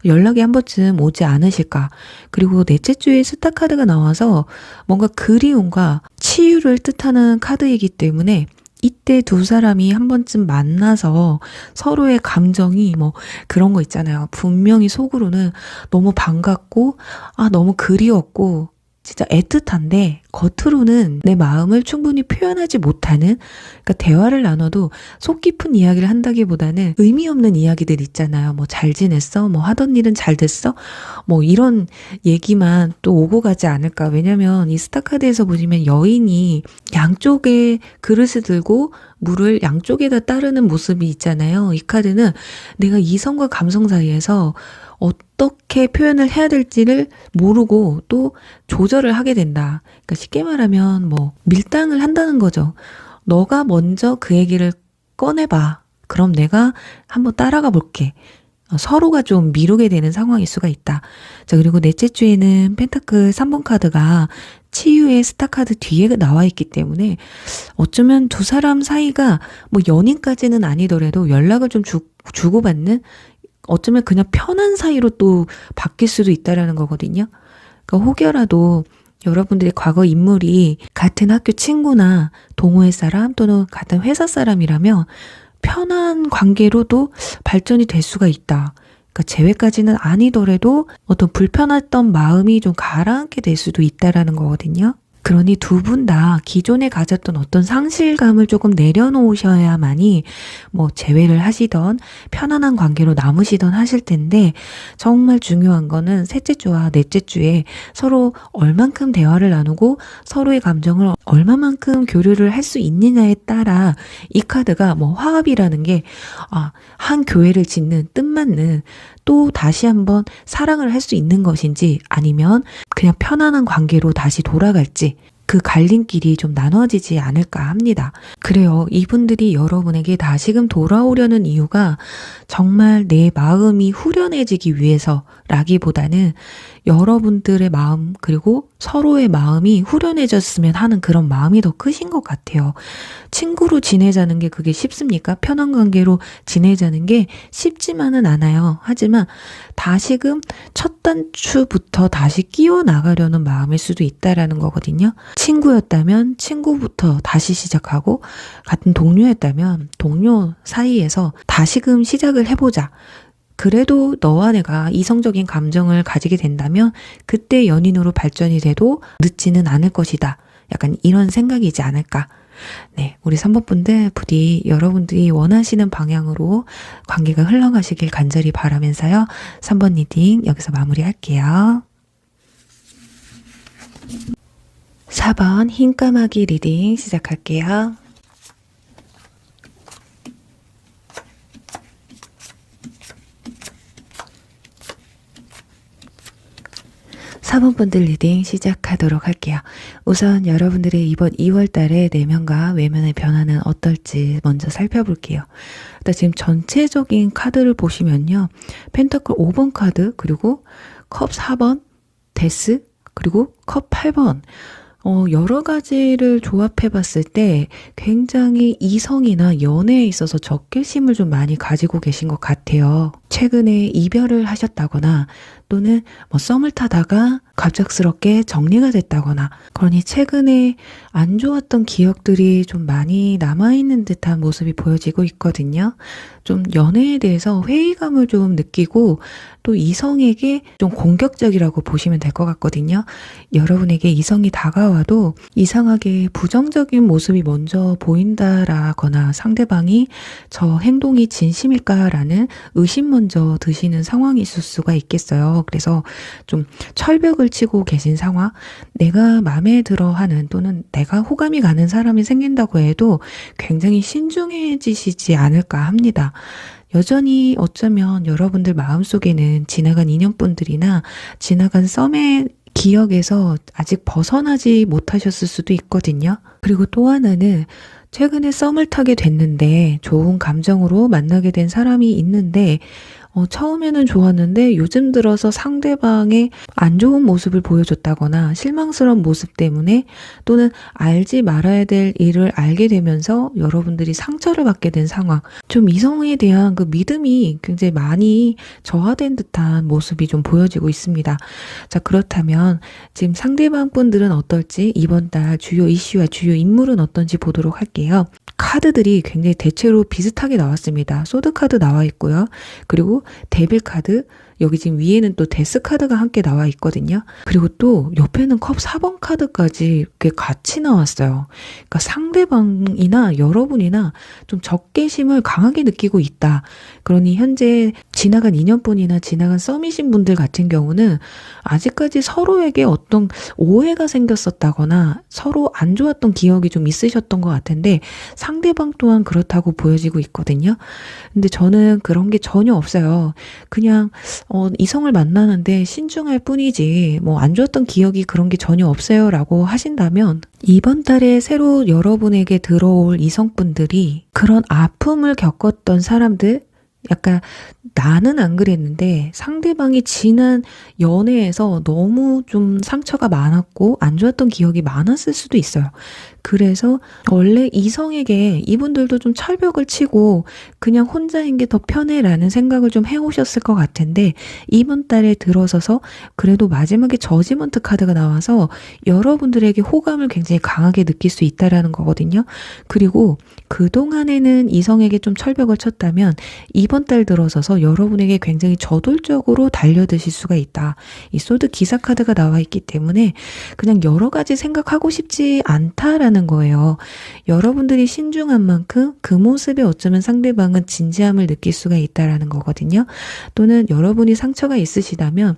연락이 한 번쯤 오지 않으실까. 그리고 넷째 주에 스타 카드가 나와서 뭔가 그리움과 치유를 뜻하는 카드이기 때문에 이때 두 사람이 한 번쯤 만나서 서로의 감정이 뭐 그런 거 있잖아요. 분명히 속으로는 너무 반갑고 너무 그리웠고 진짜 애틋한데 겉으로는 내 마음을 충분히 표현하지 못하는, 그러니까 대화를 나눠도 속 깊은 이야기를 한다기보다는 의미 없는 이야기들 있잖아요. 뭐 잘 지냈어? 뭐 하던 일은 잘 됐어? 뭐 이런 얘기만 또 오고 가지 않을까. 왜냐면 이 스타카드에서 보시면 여인이 양쪽에 그릇을 들고 물을 양쪽에다 따르는 모습이 있잖아요. 이 카드는 내가 이성과 감성 사이에서 어떻게 표현을 해야 될지를 모르고 또 조절을 하게 된다. 그러니까 쉽게 말하면 뭐 밀당을 한다는 거죠. 너가 먼저 그 얘기를 꺼내봐. 그럼 내가 한번 따라가 볼게. 서로가 좀 미루게 되는 상황일 수가 있다. 자, 그리고 넷째 주에는 펜타클 3번 카드가 치유의 스타 카드 뒤에 나와 있기 때문에 어쩌면 두 사람 사이가 뭐 연인까지는 아니더라도 연락을 좀 주고받는, 어쩌면 그냥 편한 사이로 또 바뀔 수도 있다라는 거거든요. 그러니까 혹여라도 여러분들의 과거 인물이 같은 학교 친구나 동호회 사람 또는 같은 회사 사람이라면 편한 관계로도 발전이 될 수가 있다. 그러니까 재회까지는 아니더라도 어떤 불편했던 마음이 좀 가라앉게 될 수도 있다라는 거거든요. 그러니 두 분 다 기존에 가졌던 어떤 상실감을 조금 내려놓으셔야만이 뭐 재회를 하시던 편안한 관계로 남으시던 하실 텐데, 정말 중요한 거는 셋째 주와 넷째 주에 서로 얼만큼 대화를 나누고 서로의 감정을 얼마만큼 교류를 할 수 있느냐에 따라 이 카드가 뭐 화합이라는 게 한 교회를 짓는 뜻맞는 또 다시 한번 사랑을 할 수 있는 것인지, 아니면 그냥 편안한 관계로 다시 돌아갈지, 그 갈림길이 좀 나눠지지 않을까 합니다. 그래요. 이분들이 여러분에게 다시금 돌아오려는 이유가 정말 내 마음이 후련해지기 위해서라기보다는 여러분들의 마음 그리고 서로의 마음이 후련해졌으면 하는 그런 마음이 더 크신 것 같아요. 친구로 지내자는 게 그게 쉽습니까? 편한 관계로 지내자는 게 쉽지만은 않아요. 하지만 다시금 첫 단추부터 다시 끼워 나가려는 마음일 수도 있다라는 거거든요. 친구였다면 친구부터 다시 시작하고, 같은 동료였다면 동료 사이에서 다시금 시작을 해보자. 그래도 너와 내가 이성적인 감정을 가지게 된다면 그때 연인으로 발전이 돼도 늦지는 않을 것이다. 약간 이런 생각이지 않을까. 네, 우리 3번 분들 부디 여러분들이 원하시는 방향으로 관계가 흘러가시길 간절히 바라면서요. 3번 리딩 여기서 마무리할게요. 4번 흰까마귀 리딩 시작할게요. 4번 분들 리딩 시작하도록 할게요. 우선 여러분들의 이번 2월 달에 내면과 외면의 변화는 어떨지 먼저 살펴볼게요. 일단 지금 전체적인 카드를 보시면요. 펜타클 5번 카드, 그리고 컵 4번, 데스, 그리고 컵 8번. 여러 가지를 조합해 봤을 때 굉장히 이성이나 연애에 있어서 적개심을 좀 많이 가지고 계신 것 같아요. 최근에 이별을 하셨다거나 또는 뭐 썸을 타다가 갑작스럽게 정리가 됐다거나, 그러니 최근에 안 좋았던 기억들이 좀 많이 남아있는 듯한 모습이 보여지고 있거든요. 좀 연애에 대해서 회의감을 좀 느끼고 또 이성에게 좀 공격적이라고 보시면 될 것 같거든요. 여러분에게 이성이 다가와도 이상하게 부정적인 모습이 먼저 보인다라거나 상대방이 저 행동이 진심일까라는 의심 먼저 드시는 상황이 있을 수가 있겠어요. 그래서 좀 철벽을 치고 계신 상황, 내가 마음에 들어하는 또는 내가 호감이 가는 사람이 생긴다고 해도 굉장히 신중해지시지 않을까 합니다. 여전히 어쩌면 여러분들 마음속에는 지나간 인연분들이나 지나간 썸의 기억에서 아직 벗어나지 못하셨을 수도 있거든요. 그리고 또 하나는 최근에 썸을 타게 됐는데 좋은 감정으로 만나게 된 사람이 있는데 처음에는 좋았는데 요즘 들어서 상대방의 안 좋은 모습을 보여줬다거나 실망스러운 모습 때문에 또는 알지 말아야 될 일을 알게 되면서 여러분들이 상처를 받게 된 상황, 좀 이성에 대한 그 믿음이 굉장히 많이 저하된 듯한 모습이 좀 보여지고 있습니다. 자, 그렇다면 지금 상대방 분들은 어떨지 이번 달 주요 이슈와 주요 인물은 어떤지 보도록 할게요. 카드들이 굉장히 대체로 비슷하게 나왔습니다. 소드 카드 나와 있고요. 그리고 데빌 카드, 여기 지금 위에는 또 데스 카드가 함께 나와 있거든요. 그리고 또 옆에는 컵 4번 카드까지 이렇게 같이 나왔어요. 그러니까 상대방이나 여러분이나 좀 적개심을 강하게 느끼고 있다. 그러니 현재 지나간 2년뿐이나 지나간 썸이신 분들 같은 경우는 아직까지 서로에게 어떤 오해가 생겼었다거나 서로 안 좋았던 기억이 좀 있으셨던 것 같은데 상대방 또한 그렇다고 보여지고 있거든요. 근데 저는 그런 게 전혀 없어요. 그냥 이성을 만나는데 신중할 뿐이지 뭐 안 좋았던 기억이 그런 게 전혀 없어요 라고 하신다면 이번 달에 새로 여러분에게 들어올 이성분들이 그런 아픔을 겪었던 사람들, 약간 나는 안 그랬는데 상대방이 지난 연애에서 너무 좀 상처가 많았고 안 좋았던 기억이 많았을 수도 있어요. 그래서 원래 이성에게 이분들도 좀 철벽을 치고 그냥 혼자인 게 더 편해라는 생각을 좀 해오셨을 것 같은데 이번 달에 들어서서 그래도 마지막에 저지먼트 카드가 나와서 여러분들에게 호감을 굉장히 강하게 느낄 수 있다라는 거거든요. 그리고 그동안에는 이성에게 좀 철벽을 쳤다면 이번 달 들어서서 여러분에게 굉장히 저돌적으로 달려드실 수가 있다. 이 소드 기사 카드가 나와 있기 때문에 그냥 여러 가지 생각하고 싶지 않다라는 거예요. 여러분들이 신중한 만큼 그 모습에 어쩌면 상대방은 진지함을 느낄 수가 있다라는 거거든요. 또는 여러분이 상처가 있으시다면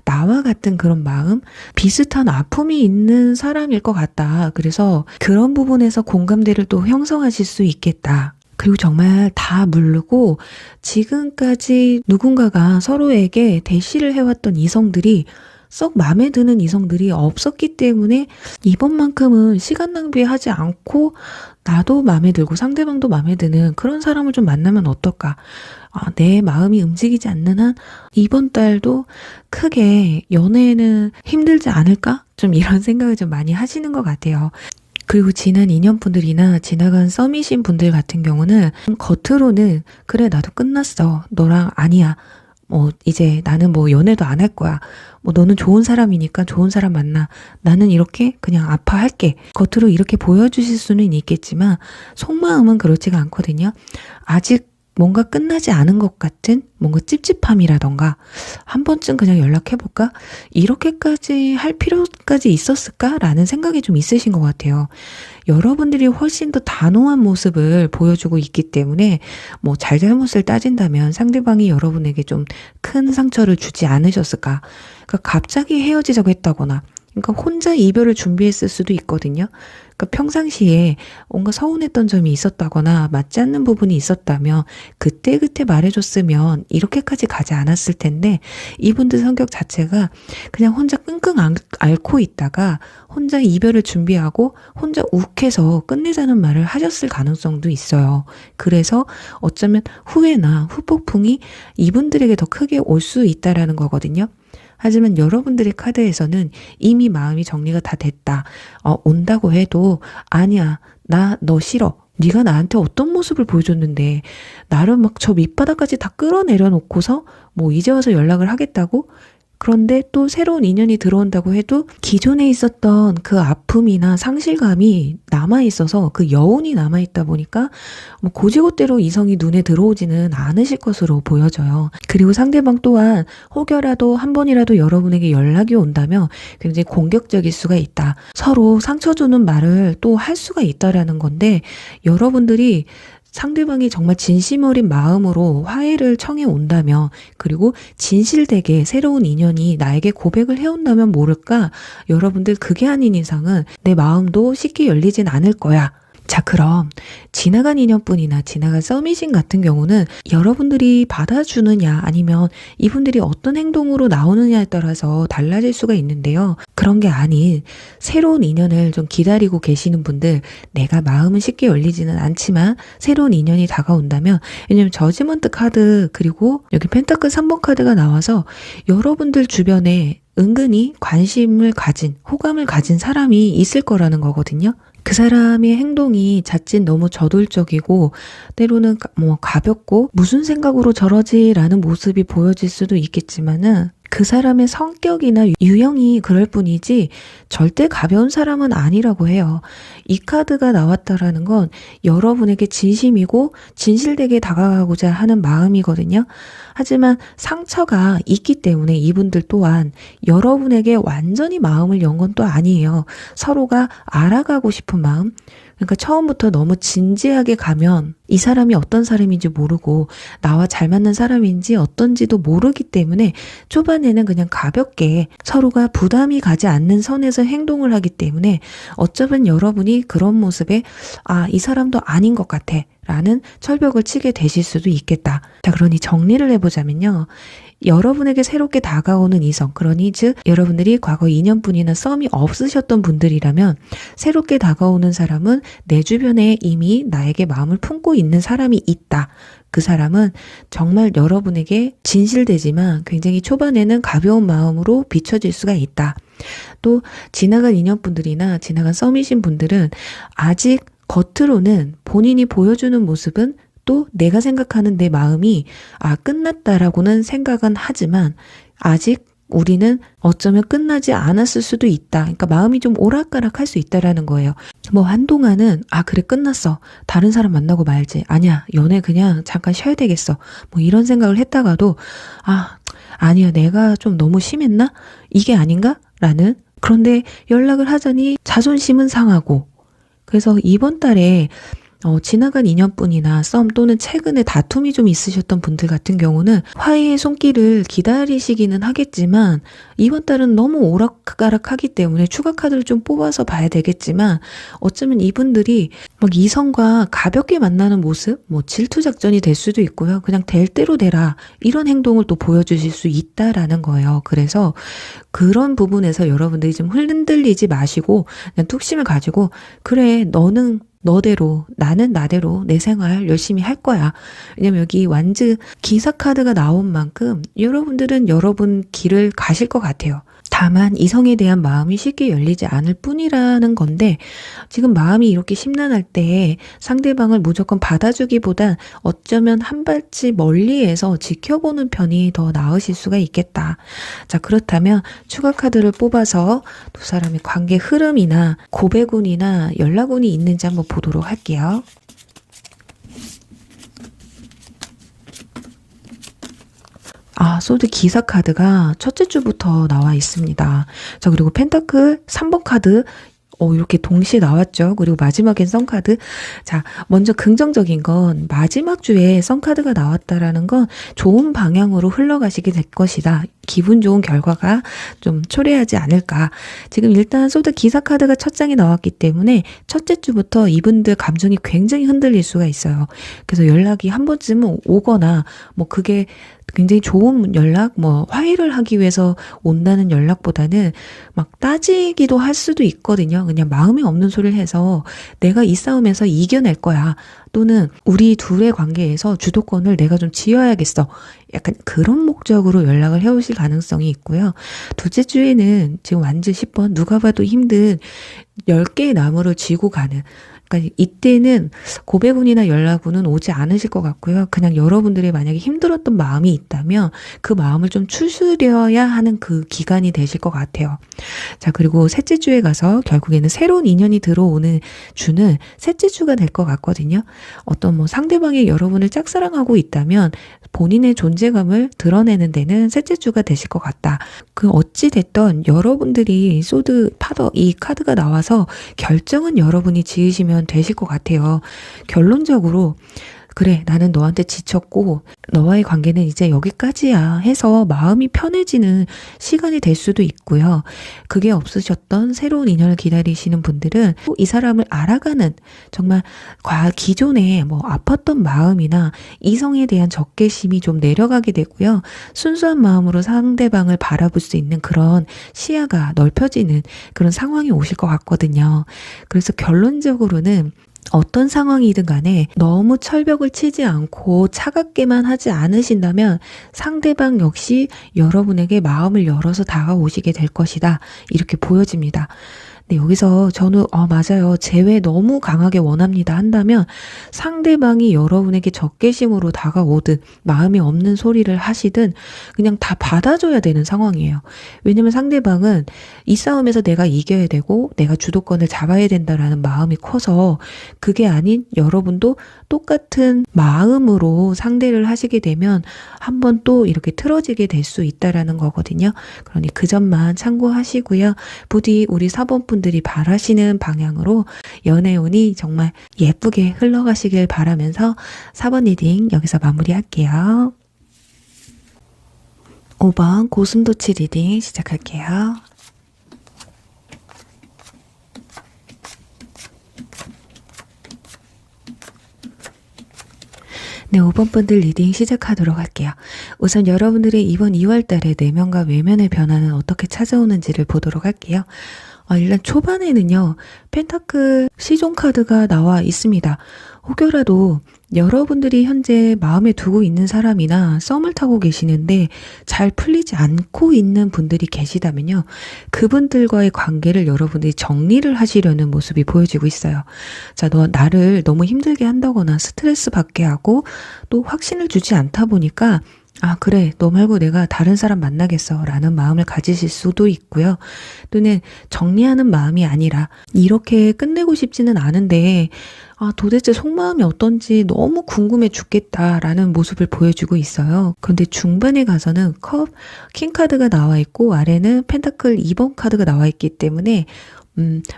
나와 같은 그런 마음, 비슷한 아픔이 있는 사람일 것 같다. 그래서 그런 부분에서 공감대를 또 형성하실 수 있겠다. 그리고 정말 다 모르고 지금까지 누군가가 서로에게 대시를 해왔던 이성들이 썩 마음에 드는 이성들이 없었기 때문에 이번만큼은 시간 낭비하지 않고 나도 마음에 들고 상대방도 마음에 드는 그런 사람을 좀 만나면 어떨까? 내 마음이 움직이지 않는 한 이번 달도 크게 연애에는 힘들지 않을까? 좀 이런 생각을 좀 많이 하시는 것 같아요. 그리고 지난 2년 분들이나 지나간 썸이신 분들 같은 경우는 겉으로는 그래 나도 끝났어. 너랑 아니야. 이제 나는 뭐 연애도 안 할 거야. 너는 좋은 사람이니까 좋은 사람 만나. 나는 이렇게 그냥 아파할게. 겉으로 이렇게 보여주실 수는 있겠지만 속마음은 그렇지가 않거든요. 아직 뭔가 끝나지 않은 것 같은 뭔가 찝찝함이라던가 한 번쯤 그냥 연락해볼까? 이렇게까지 할 필요까지 있었을까? 라는 생각이 좀 있으신 것 같아요. 여러분들이 훨씬 더 단호한 모습을 보여주고 있기 때문에 뭐 잘잘못을 따진다면 상대방이 여러분에게 좀 큰 상처를 주지 않으셨을까? 그러니까 갑자기 헤어지자고 했다거나 그러니까 혼자 이별을 준비했을 수도 있거든요. 그러니까 평상시에 뭔가 서운했던 점이 있었다거나 맞지 않는 부분이 있었다면 그때 말해줬으면 이렇게까지 가지 않았을 텐데 이분들 성격 자체가 그냥 혼자 끙끙 앓고 있다가 혼자 이별을 준비하고 혼자 욱해서 끝내자는 말을 하셨을 가능성도 있어요. 그래서 어쩌면 후회나 후폭풍이 이분들에게 더 크게 올 수 있다라는 거거든요. 하지만 여러분들의 카드에서는 이미 마음이 정리가 다 됐다. 온다고 해도 아니야. 나 너 싫어. 네가 나한테 어떤 모습을 보여줬는데 나를 막 저 밑바닥까지 다 끌어내려 놓고서 뭐 이제 와서 연락을 하겠다고? 그런데 또 새로운 인연이 들어온다고 해도 기존에 있었던 그 아픔이나 상실감이 남아있어서 그 여운이 남아있다 보니까 뭐 고지고대로 이성이 눈에 들어오지는 않으실 것으로 보여져요. 그리고 상대방 또한 혹여라도 한 번이라도 여러분에게 연락이 온다면 굉장히 공격적일 수가 있다. 서로 상처 주는 말을 또 할 수가 있다라는 건데 여러분들이 상대방이 정말 진심 어린 마음으로 화해를 청해 온다면 그리고 진실되게 새로운 인연이 나에게 고백을 해온다면 모를까 여러분들 그게 아닌 이상은 내 마음도 쉽게 열리진 않을 거야. 자, 그럼 지나간 인연뿐이나 지나간 썸이신 같은 경우는 여러분들이 받아주느냐 아니면 이분들이 어떤 행동으로 나오느냐에 따라서 달라질 수가 있는데요. 그런 게 아닌 새로운 인연을 좀 기다리고 계시는 분들, 내가 마음은 쉽게 열리지는 않지만 새로운 인연이 다가온다면, 왜냐면 저지먼트 카드 그리고 여기 펜타클 3번 카드가 나와서 여러분들 주변에 은근히 관심을 가진, 호감을 가진 사람이 있을 거라는 거거든요. 그 사람의 행동이 자칫 너무 저돌적이고 때로는 뭐 가볍고 무슨 생각으로 저러지라는 모습이 보여질 수도 있겠지만은 그 사람의 성격이나 유형이 그럴 뿐이지 절대 가벼운 사람은 아니라고 해요. 이 카드가 나왔다라는 건 여러분에게 진심이고 진실되게 다가가고자 하는 마음이거든요. 하지만 상처가 있기 때문에 이분들 또한 여러분에게 완전히 마음을 연 건 또 아니에요. 서로가 알아가고 싶은 마음. 그러니까 처음부터 너무 진지하게 가면 이 사람이 어떤 사람인지 모르고 나와 잘 맞는 사람인지 어떤지도 모르기 때문에 초반에는 그냥 가볍게 서로가 부담이 가지 않는 선에서 행동을 하기 때문에 어쩌면 여러분이 그런 모습에 이 사람도 아닌 것 같아 라는 철벽을 치게 되실 수도 있겠다. 자, 그러니 정리를 해보자면요. 여러분에게 새롭게 다가오는 이성, 그러니 즉 여러분들이 과거 2년뿐이나 썸이 없으셨던 분들이라면 새롭게 다가오는 사람은 내 주변에 이미 나에게 마음을 품고 있는 사람이 있다. 그 사람은 정말 여러분에게 진실되지만 굉장히 초반에는 가벼운 마음으로 비춰질 수가 있다. 또 지나간 2년분들이나 지나간 썸이신 분들은 아직 겉으로는 본인이 보여주는 모습은 또 내가 생각하는 내 마음이 끝났다라고는 생각은 하지만 아직 우리는 어쩌면 끝나지 않았을 수도 있다. 그러니까 마음이 좀 오락가락할 수 있다라는 거예요. 뭐 한동안은 그래 끝났어. 다른 사람 만나고 말지. 아니야. 연애 그냥 잠깐 쉬어야 되겠어. 뭐 이런 생각을 했다가도 아니야. 내가 좀 너무 심했나? 이게 아닌가? 라는. 그런데 연락을 하자니 자존심은 상하고 그래서 이번 달에 지나간 2년뿐이나 썸 또는 최근에 다툼이 좀 있으셨던 분들 같은 경우는 화해의 손길을 기다리시기는 하겠지만 이번 달은 너무 오락가락하기 때문에 추가 카드를 좀 뽑아서 봐야 되겠지만 어쩌면 이분들이 막 이성과 가볍게 만나는 모습, 뭐 질투 작전이 될 수도 있고요. 그냥 될 대로 되라 이런 행동을 또 보여주실 수 있다라는 거예요. 그래서 그런 부분에서 여러분들이 좀 흔들리지 마시고 그냥 툭심을 가지고 그래 너는 너대로 나는 나대로 내 생활 열심히 할 거야. 왜냐면 여기 완즈 기사 카드가 나온 만큼 여러분들은 여러분 길을 가실 것 같아요. 다만 이성에 대한 마음이 쉽게 열리지 않을 뿐이라는 건데 지금 마음이 이렇게 심란할 때 상대방을 무조건 받아주기보단 어쩌면 한 발짝 멀리에서 지켜보는 편이 더 나으실 수가 있겠다. 자, 그렇다면 추가 카드를 뽑아서 두 사람의 관계 흐름이나 고백운이나 연락운이 있는지 한번 보도록 할게요. 소드 기사 카드가 첫째 주부터 나와 있습니다. 자, 그리고 펜타클 3번 카드 이렇게 동시에 나왔죠. 그리고 마지막엔 썬카드. 자, 먼저 긍정적인 건 마지막 주에 썬카드가 나왔다라는 건 좋은 방향으로 흘러가시게 될 것이다. 기분 좋은 결과가 좀 초래하지 않을까. 지금 일단 소드 기사 카드가 첫 장에 나왔기 때문에 첫째 주부터 이분들 감정이 굉장히 흔들릴 수가 있어요. 그래서 연락이 한 번쯤은 오거나 뭐 그게 굉장히 좋은 연락, 뭐 화해를 하기 위해서 온다는 연락보다는 막 따지기도 할 수도 있거든요. 그냥 마음에 없는 소리를 해서 내가 이 싸움에서 이겨낼 거야. 또는 우리 둘의 관계에서 주도권을 내가 좀 쥐어야겠어. 약간 그런 목적으로 연락을 해오실 가능성이 있고요. 둘째 주에는 지금 완전 10번 누가 봐도 힘든 10개의 나무를 쥐고 가는, 그러니까 이때는 고백운이나 연락운은 오지 않으실 것 같고요. 그냥 여러분들이 만약에 힘들었던 마음이 있다면 그 마음을 좀 추스려야 하는 그 기간이 되실 것 같아요. 자, 그리고 셋째 주에 가서 결국에는 새로운 인연이 들어오는 주는 셋째 주가 될 것 같거든요. 어떤 뭐 상대방이 여러분을 짝사랑하고 있다면 본인의 존재감을 드러내는 데는 셋째 주가 되실 것 같다. 그 어찌 됐던 여러분들이 소드 파더 이 카드가 나와서 결정은 여러분이 지으시면 되실 것 같아요. 결론적으로 그래, 나는 너한테 지쳤고 너와의 관계는 이제 여기까지야 해서 마음이 편해지는 시간이 될 수도 있고요. 그게 없으셨던 새로운 인연을 기다리시는 분들은 이 사람을 알아가는 정말 기존에 뭐 아팠던 마음이나 이성에 대한 적개심이 좀 내려가게 되고요. 순수한 마음으로 상대방을 바라볼 수 있는 그런 시야가 넓혀지는 그런 상황이 오실 것 같거든요. 그래서 결론적으로는 어떤 상황이든 간에 너무 철벽을 치지 않고 차갑게만 하지 않으신다면 상대방 역시 여러분에게 마음을 열어서 다가오시게 될 것이다. 이렇게 보여집니다. 네, 여기서 저는 맞아요. 재회 너무 강하게 원합니다 한다면 상대방이 여러분에게 적개심으로 다가오든 마음이 없는 소리를 하시든 그냥 다 받아줘야 되는 상황이에요. 왜냐면 상대방은 이 싸움에서 내가 이겨야 되고 내가 주도권을 잡아야 된다라는 마음이 커서 그게 아닌 여러분도 똑같은 마음으로 상대를 하시게 되면 한번 또 이렇게 틀어지게 될 수 있다라는 거거든요. 그러니 그 점만 참고하시고요. 부디 우리 사번분들이 바라시는 방향으로 연애운이 정말 예쁘게 흘러가시길 바라면서 4번 리딩 여기서 마무리할게요. 5번 고슴도치 리딩 시작할게요. 네, 5번 분들 리딩 시작하도록 할게요. 우선 여러분들의 이번 2월 달에 내면과 외면의 변화는 어떻게 찾아오는지를 보도록 할게요. 일단 초반에는요, 펜타클 시종 카드가 나와 있습니다. 혹여라도 여러분들이 현재 마음에 두고 있는 사람이나 썸을 타고 계시는데 잘 풀리지 않고 있는 분들이 계시다면요. 그분들과의 관계를 여러분들이 정리를 하시려는 모습이 보여지고 있어요. 자, 나를 너무 힘들게 한다거나 스트레스 받게 하고 또 확신을 주지 않다 보니까 그래, 너 말고 내가 다른 사람 만나겠어 라는 마음을 가지실 수도 있고요. 또는 정리하는 마음이 아니라 이렇게 끝내고 싶지는 않은데 도대체 속마음이 어떤지 너무 궁금해 죽겠다라는 모습을 보여주고 있어요. 그런데 중반에 가서는 킹카드가 나와 있고 아래는 펜타클 2번 카드가 나와 있기 때문에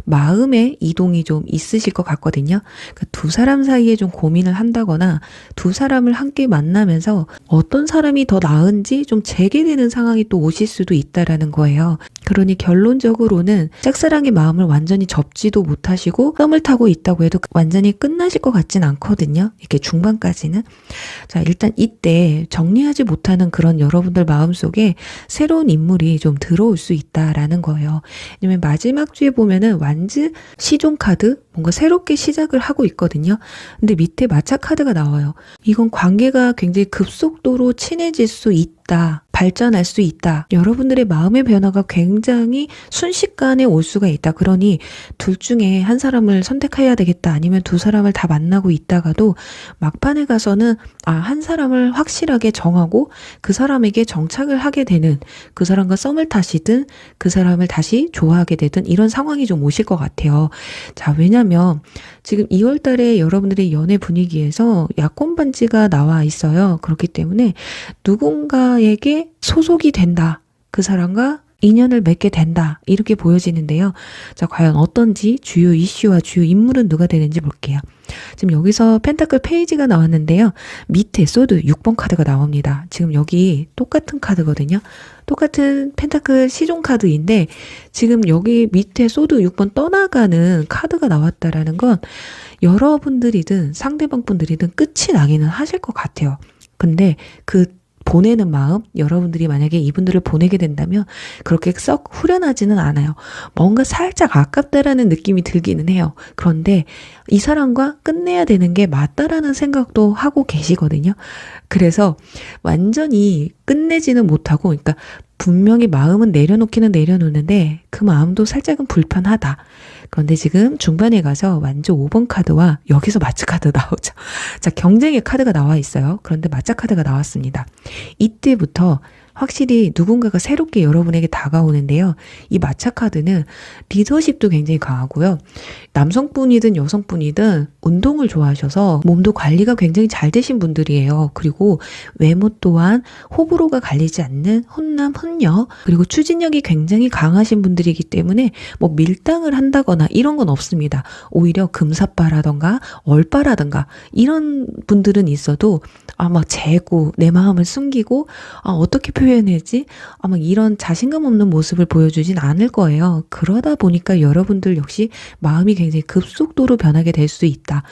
마음의 이동이 좀 있으실 것 같거든요. 그러니까 두 사람 사이에 좀 고민을 한다거나 두 사람을 함께 만나면서 어떤 사람이 더 나은지 좀 재개되는 상황이 또 오실 수도 있다라는 거예요. 그러니 결론적으로는 짝사랑의 마음을 완전히 접지도 못하시고 썸을 타고 있다고 해도 완전히 끝나실 것 같진 않거든요. 이렇게 중반까지는. 자, 일단 이때 정리하지 못하는 그런 여러분들 마음속에 새로운 인물이 좀 들어올 수 있다라는 거예요. 왜냐면 마지막 주에 보면은 완즈 시종 카드 뭔가 새롭게 시작을 하고 있거든요. 근데 밑에 마차 카드가 나와요. 이건 관계가 굉장히 급속도로 친해질 수 있다. 발전할 수 있다. 여러분들의 마음의 변화가 굉장히 순식간에 올 수가 있다. 그러니 둘 중에 한 사람을 선택해야 되겠다. 아니면 두 사람을 다 만나고 있다가도 막판에 가서는 한 사람을 확실하게 정하고 그 사람에게 정착을 하게 되는, 그 사람과 썸을 타시든 그 사람을 다시 좋아하게 되든 이런 상황이 좀 오실 것 같아요. 자, 왜냐면 지금 2월 달에 여러분들의 연애 분위기에서 약혼 반지가 나와 있어요. 그렇기 때문에 누군가에게 소속이 된다. 그 사람과 인연을 맺게 된다. 이렇게 보여지는데요. 자, 과연 어떤지 주요 이슈와 주요 인물은 누가 되는지 볼게요. 지금 여기서 펜타클 페이지가 나왔는데요. 밑에 소드 6번 카드가 나옵니다. 지금 여기 똑같은 카드거든요. 똑같은 펜타클 시종 카드인데 지금 여기 밑에 소드 6번 떠나가는 카드가 나왔다라는 건 여러분들이든 상대방 분들이든 끝이 나기는 하실 것 같아요. 근데 그 보내는 마음, 여러분들이 만약에 이분들을 보내게 된다면 그렇게 썩 후련하지는 않아요. 뭔가 살짝 아깝다라는 느낌이 들기는 해요. 그런데 이 사람과 끝내야 되는 게 맞다라는 생각도 하고 계시거든요. 그래서 완전히 끝내지는 못하고, 그러니까 분명히 마음은 내려놓기는 내려놓는데 그 마음도 살짝은 불편하다. 그런데 지금 중반에 가서 완전 5번 카드와 여기서 마차 카드 나오죠. 자, 경쟁의 카드가 나와 있어요. 그런데 마차 카드가 나왔습니다. 이때부터 확실히 누군가가 새롭게 여러분에게 다가오는데요. 이 마차 카드는 리더십도 굉장히 강하고요. 남성분이든 여성분이든 운동을 좋아하셔서 몸도 관리가 굉장히 잘 되신 분들이에요. 그리고 외모 또한 호불호가 갈리지 않는 훈남, 훈녀, 그리고 추진력이 굉장히 강하신 분들이기 때문에 뭐 밀당을 한다거나 이런 건 없습니다. 오히려 금사빠라던가 얼빠라던가 이런 분들은 있어도 막 재고 내 마음을 숨기고 어떻게 표현하지? 막 이런 자신감 없는 모습을 보여주진 않을 거예요. 그러다 보니까 여러분들 역시 마음이 굉장히 급속도로 변하게 될 수 있다.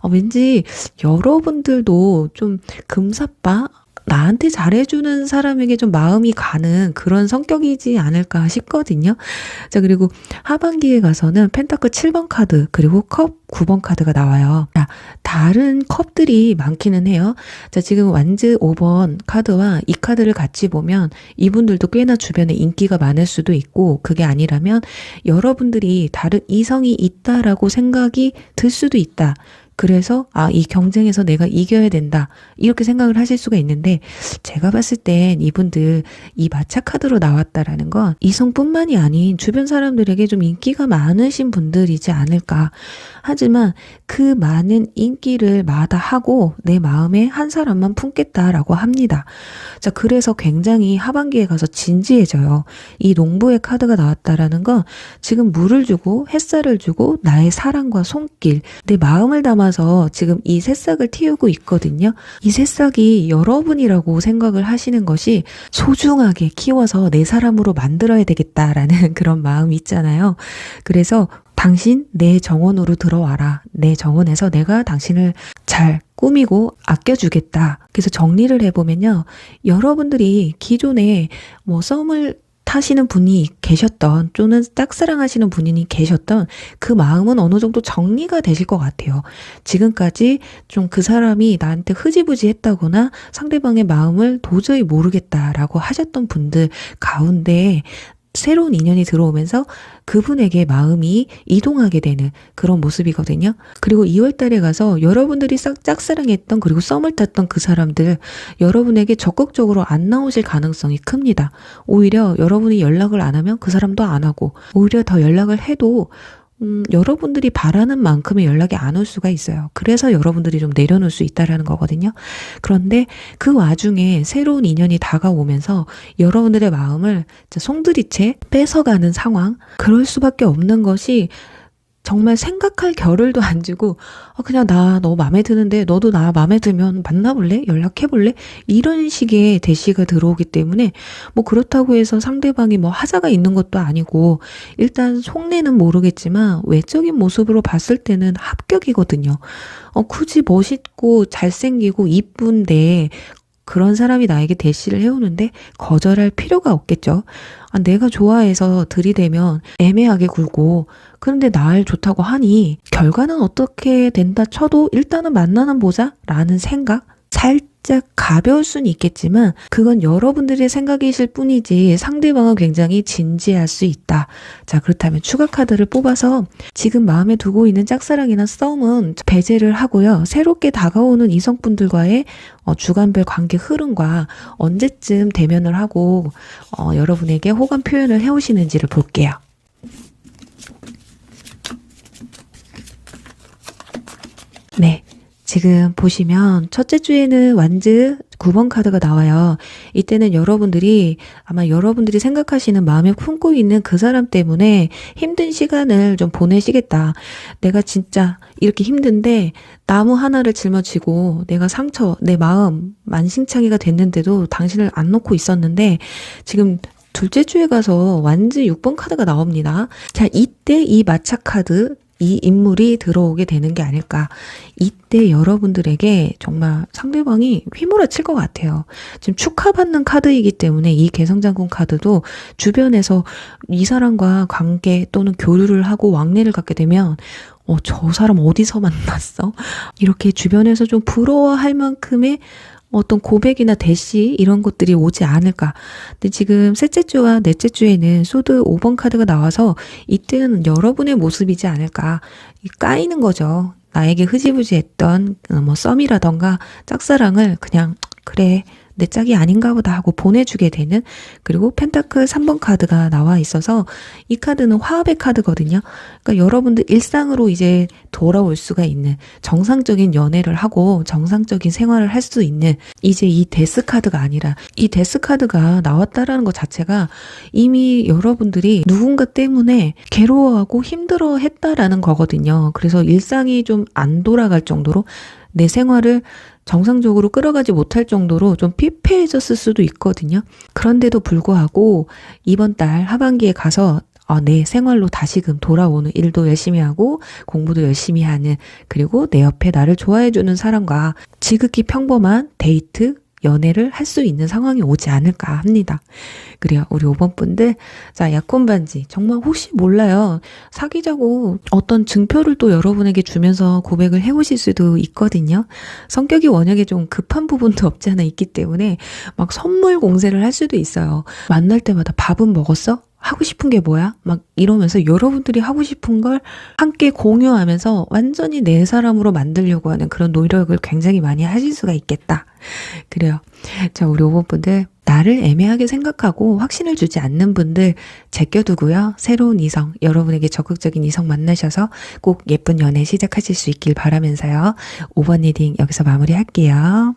왠지 여러분들도 좀 금사빠 나한테 잘해주는 사람에게 좀 마음이 가는 그런 성격이지 않을까 싶거든요. 자, 그리고 하반기에 가서는 펜타클 7번 카드 그리고 컵 9번 카드가 나와요. 자, 다른 컵들이 많기는 해요. 자, 지금 완즈 5번 카드와 이 카드를 같이 보면 이분들도 꽤나 주변에 인기가 많을 수도 있고, 그게 아니라면 여러분들이 다른 이성이 있다라고 생각이 들 수도 있다. 그래서 이 경쟁에서 내가 이겨야 된다 이렇게 생각을 하실 수가 있는데, 제가 봤을 땐 이분들 이 마차 카드로 나왔다라는 건 이성뿐만이 아닌 주변 사람들에게 좀 인기가 많으신 분들이지 않을까. 하지만 그 많은 인기를 마다하고 내 마음에 한 사람만 품겠다라고 합니다. 자, 그래서 굉장히 하반기에 가서 진지해져요. 이 농부의 카드가 나왔다라는 건 지금 물을 주고 햇살을 주고 나의 사랑과 손길, 내 마음을 담아서 지금 이 새싹을 틔우고 있거든요. 이 새싹이 여러분이라고 생각을 하시는 것이 소중하게 키워서 내 사람으로 만들어야 되겠다라는 그런 마음이 있잖아요. 그래서 당신 내 정원으로 들어와라. 내 정원에서 내가 당신을 잘 꾸미고 아껴주겠다. 그래서 정리를 해보면요. 여러분들이 기존에 뭐 썸을 타시는 분이 계셨던 또는 짝사랑하시는 분이 계셨던 그 마음은 어느 정도 정리가 되실 것 같아요. 지금까지 좀 그 사람이 나한테 흐지부지 했다거나 상대방의 마음을 도저히 모르겠다라고 하셨던 분들 가운데 새로운 인연이 들어오면서 그분에게 마음이 이동하게 되는 그런 모습이거든요. 그리고 2월 달에 가서 여러분들이 짝사랑했던 그리고 썸을 탔던 그 사람들 여러분에게 적극적으로 안 나오실 가능성이 큽니다. 오히려 여러분이 연락을 안 하면 그 사람도 안 하고, 오히려 더 연락을 해도 여러분들이 바라는 만큼의 연락이 안 올 수가 있어요. 그래서 여러분들이 좀 내려놓을 수 있다라는 거거든요. 그런데 그 와중에 새로운 인연이 다가오면서 여러분들의 마음을 송두리째 뺏어가는 상황, 그럴 수밖에 없는 것이 정말 생각할 겨를도 안 주고 그냥 나 너 마음에 드는데 너도 나 마음에 들면 만나볼래? 연락해볼래? 이런 식의 대시가 들어오기 때문에 뭐 그렇다고 해서 상대방이 뭐 하자가 있는 것도 아니고, 일단 속내는 모르겠지만 외적인 모습으로 봤을 때는 합격이거든요. 굳이 멋있고 잘생기고 이쁜데 그런 사람이 나에게 대시를 해오는데 거절할 필요가 없겠죠. 내가 좋아해서 들이대면 애매하게 굴고, 그런데 날 좋다고 하니 결과는 어떻게 된다 쳐도 일단은 만나는 보자 라는 생각, 살짝 가벼울 수는 있겠지만 그건 여러분들의 생각이실 뿐이지 상대방은 굉장히 진지할 수 있다. 자, 그렇다면 추가 카드를 뽑아서 지금 마음에 두고 있는 짝사랑이나 썸은 배제를 하고요. 새롭게 다가오는 이성분들과의 주간별 관계 흐름과 언제쯤 대면을 하고 여러분에게 호감 표현을 해오시는지를 볼게요. 네. 지금 보시면 첫째 주에는 완즈 9번 카드가 나와요. 이때는 아마 여러분들이 생각하시는 마음에 품고 있는 그 사람 때문에 힘든 시간을 좀 보내시겠다. 내가 진짜 이렇게 힘든데 나무 하나를 짊어지고 내가 내 마음 만신창이가 됐는데도 당신을 안 놓고 있었는데, 지금 둘째 주에 가서 완즈 6번 카드가 나옵니다. 자, 이때 이 마차 카드, 이 인물이 들어오게 되는 게 아닐까. 이때 여러분들에게 정말 상대방이 휘몰아칠 것 같아요. 지금 축하받는 카드이기 때문에 이 개성장군 카드도 주변에서 이 사람과 관계 또는 교류를 하고 왕래를 갖게 되면 저 사람 어디서 만났어? 이렇게 주변에서 좀 부러워할 만큼의 어떤 고백이나 대시 이런 것들이 오지 않을까. 근데 지금 셋째 주와 넷째 주에는 소드 5번 카드가 나와서 이때는 여러분의 모습이지 않을까. 까이는 거죠. 나에게 흐지부지 했던 뭐 썸이라던가 짝사랑을 그냥 그래 내 짝이 아닌가 보다 하고 보내주게 되는, 그리고 펜타클 3번 카드가 나와 있어서 이 카드는 화합의 카드거든요. 그러니까 여러분들 일상으로 이제 돌아올 수가 있는, 정상적인 연애를 하고 정상적인 생활을 할 수 있는, 이제 이 데스 카드가 아니라, 이 데스 카드가 나왔다라는 것 자체가 이미 여러분들이 누군가 때문에 괴로워하고 힘들어 했다라는 거거든요. 그래서 일상이 좀 안 돌아갈 정도로, 내 생활을 정상적으로 끌어가지 못할 정도로 좀 피폐해졌을 수도 있거든요. 그런데도 불구하고 이번 달 하반기에 가서 내 생활로 다시금 돌아오는, 일도 열심히 하고 공부도 열심히 하는, 그리고 내 옆에 나를 좋아해주는 사람과 지극히 평범한 데이트, 연애를 할 수 있는 상황이 오지 않을까 합니다. 그래요. 우리 5번 분들, 자, 약혼 반지. 정말 혹시 몰라요. 사귀자고 어떤 증표를 또 여러분에게 주면서 고백을 해오실 수도 있거든요. 성격이 워낙에 좀 급한 부분도 없지 않아 있기 때문에 막 선물 공세를 할 수도 있어요. 만날 때마다 밥은 먹었어? 하고 싶은 게 뭐야? 막 이러면서 여러분들이 하고 싶은 걸 함께 공유하면서 완전히 내 사람으로 만들려고 하는 그런 노력을 굉장히 많이 하실 수가 있겠다. 그래요. 자, 우리 5번 분들, 나를 애매하게 생각하고 확신을 주지 않는 분들 제껴두고요. 새로운 이성, 여러분에게 적극적인 이성 만나셔서 꼭 예쁜 연애 시작하실 수 있길 바라면서요. 5번 리딩 여기서 마무리할게요.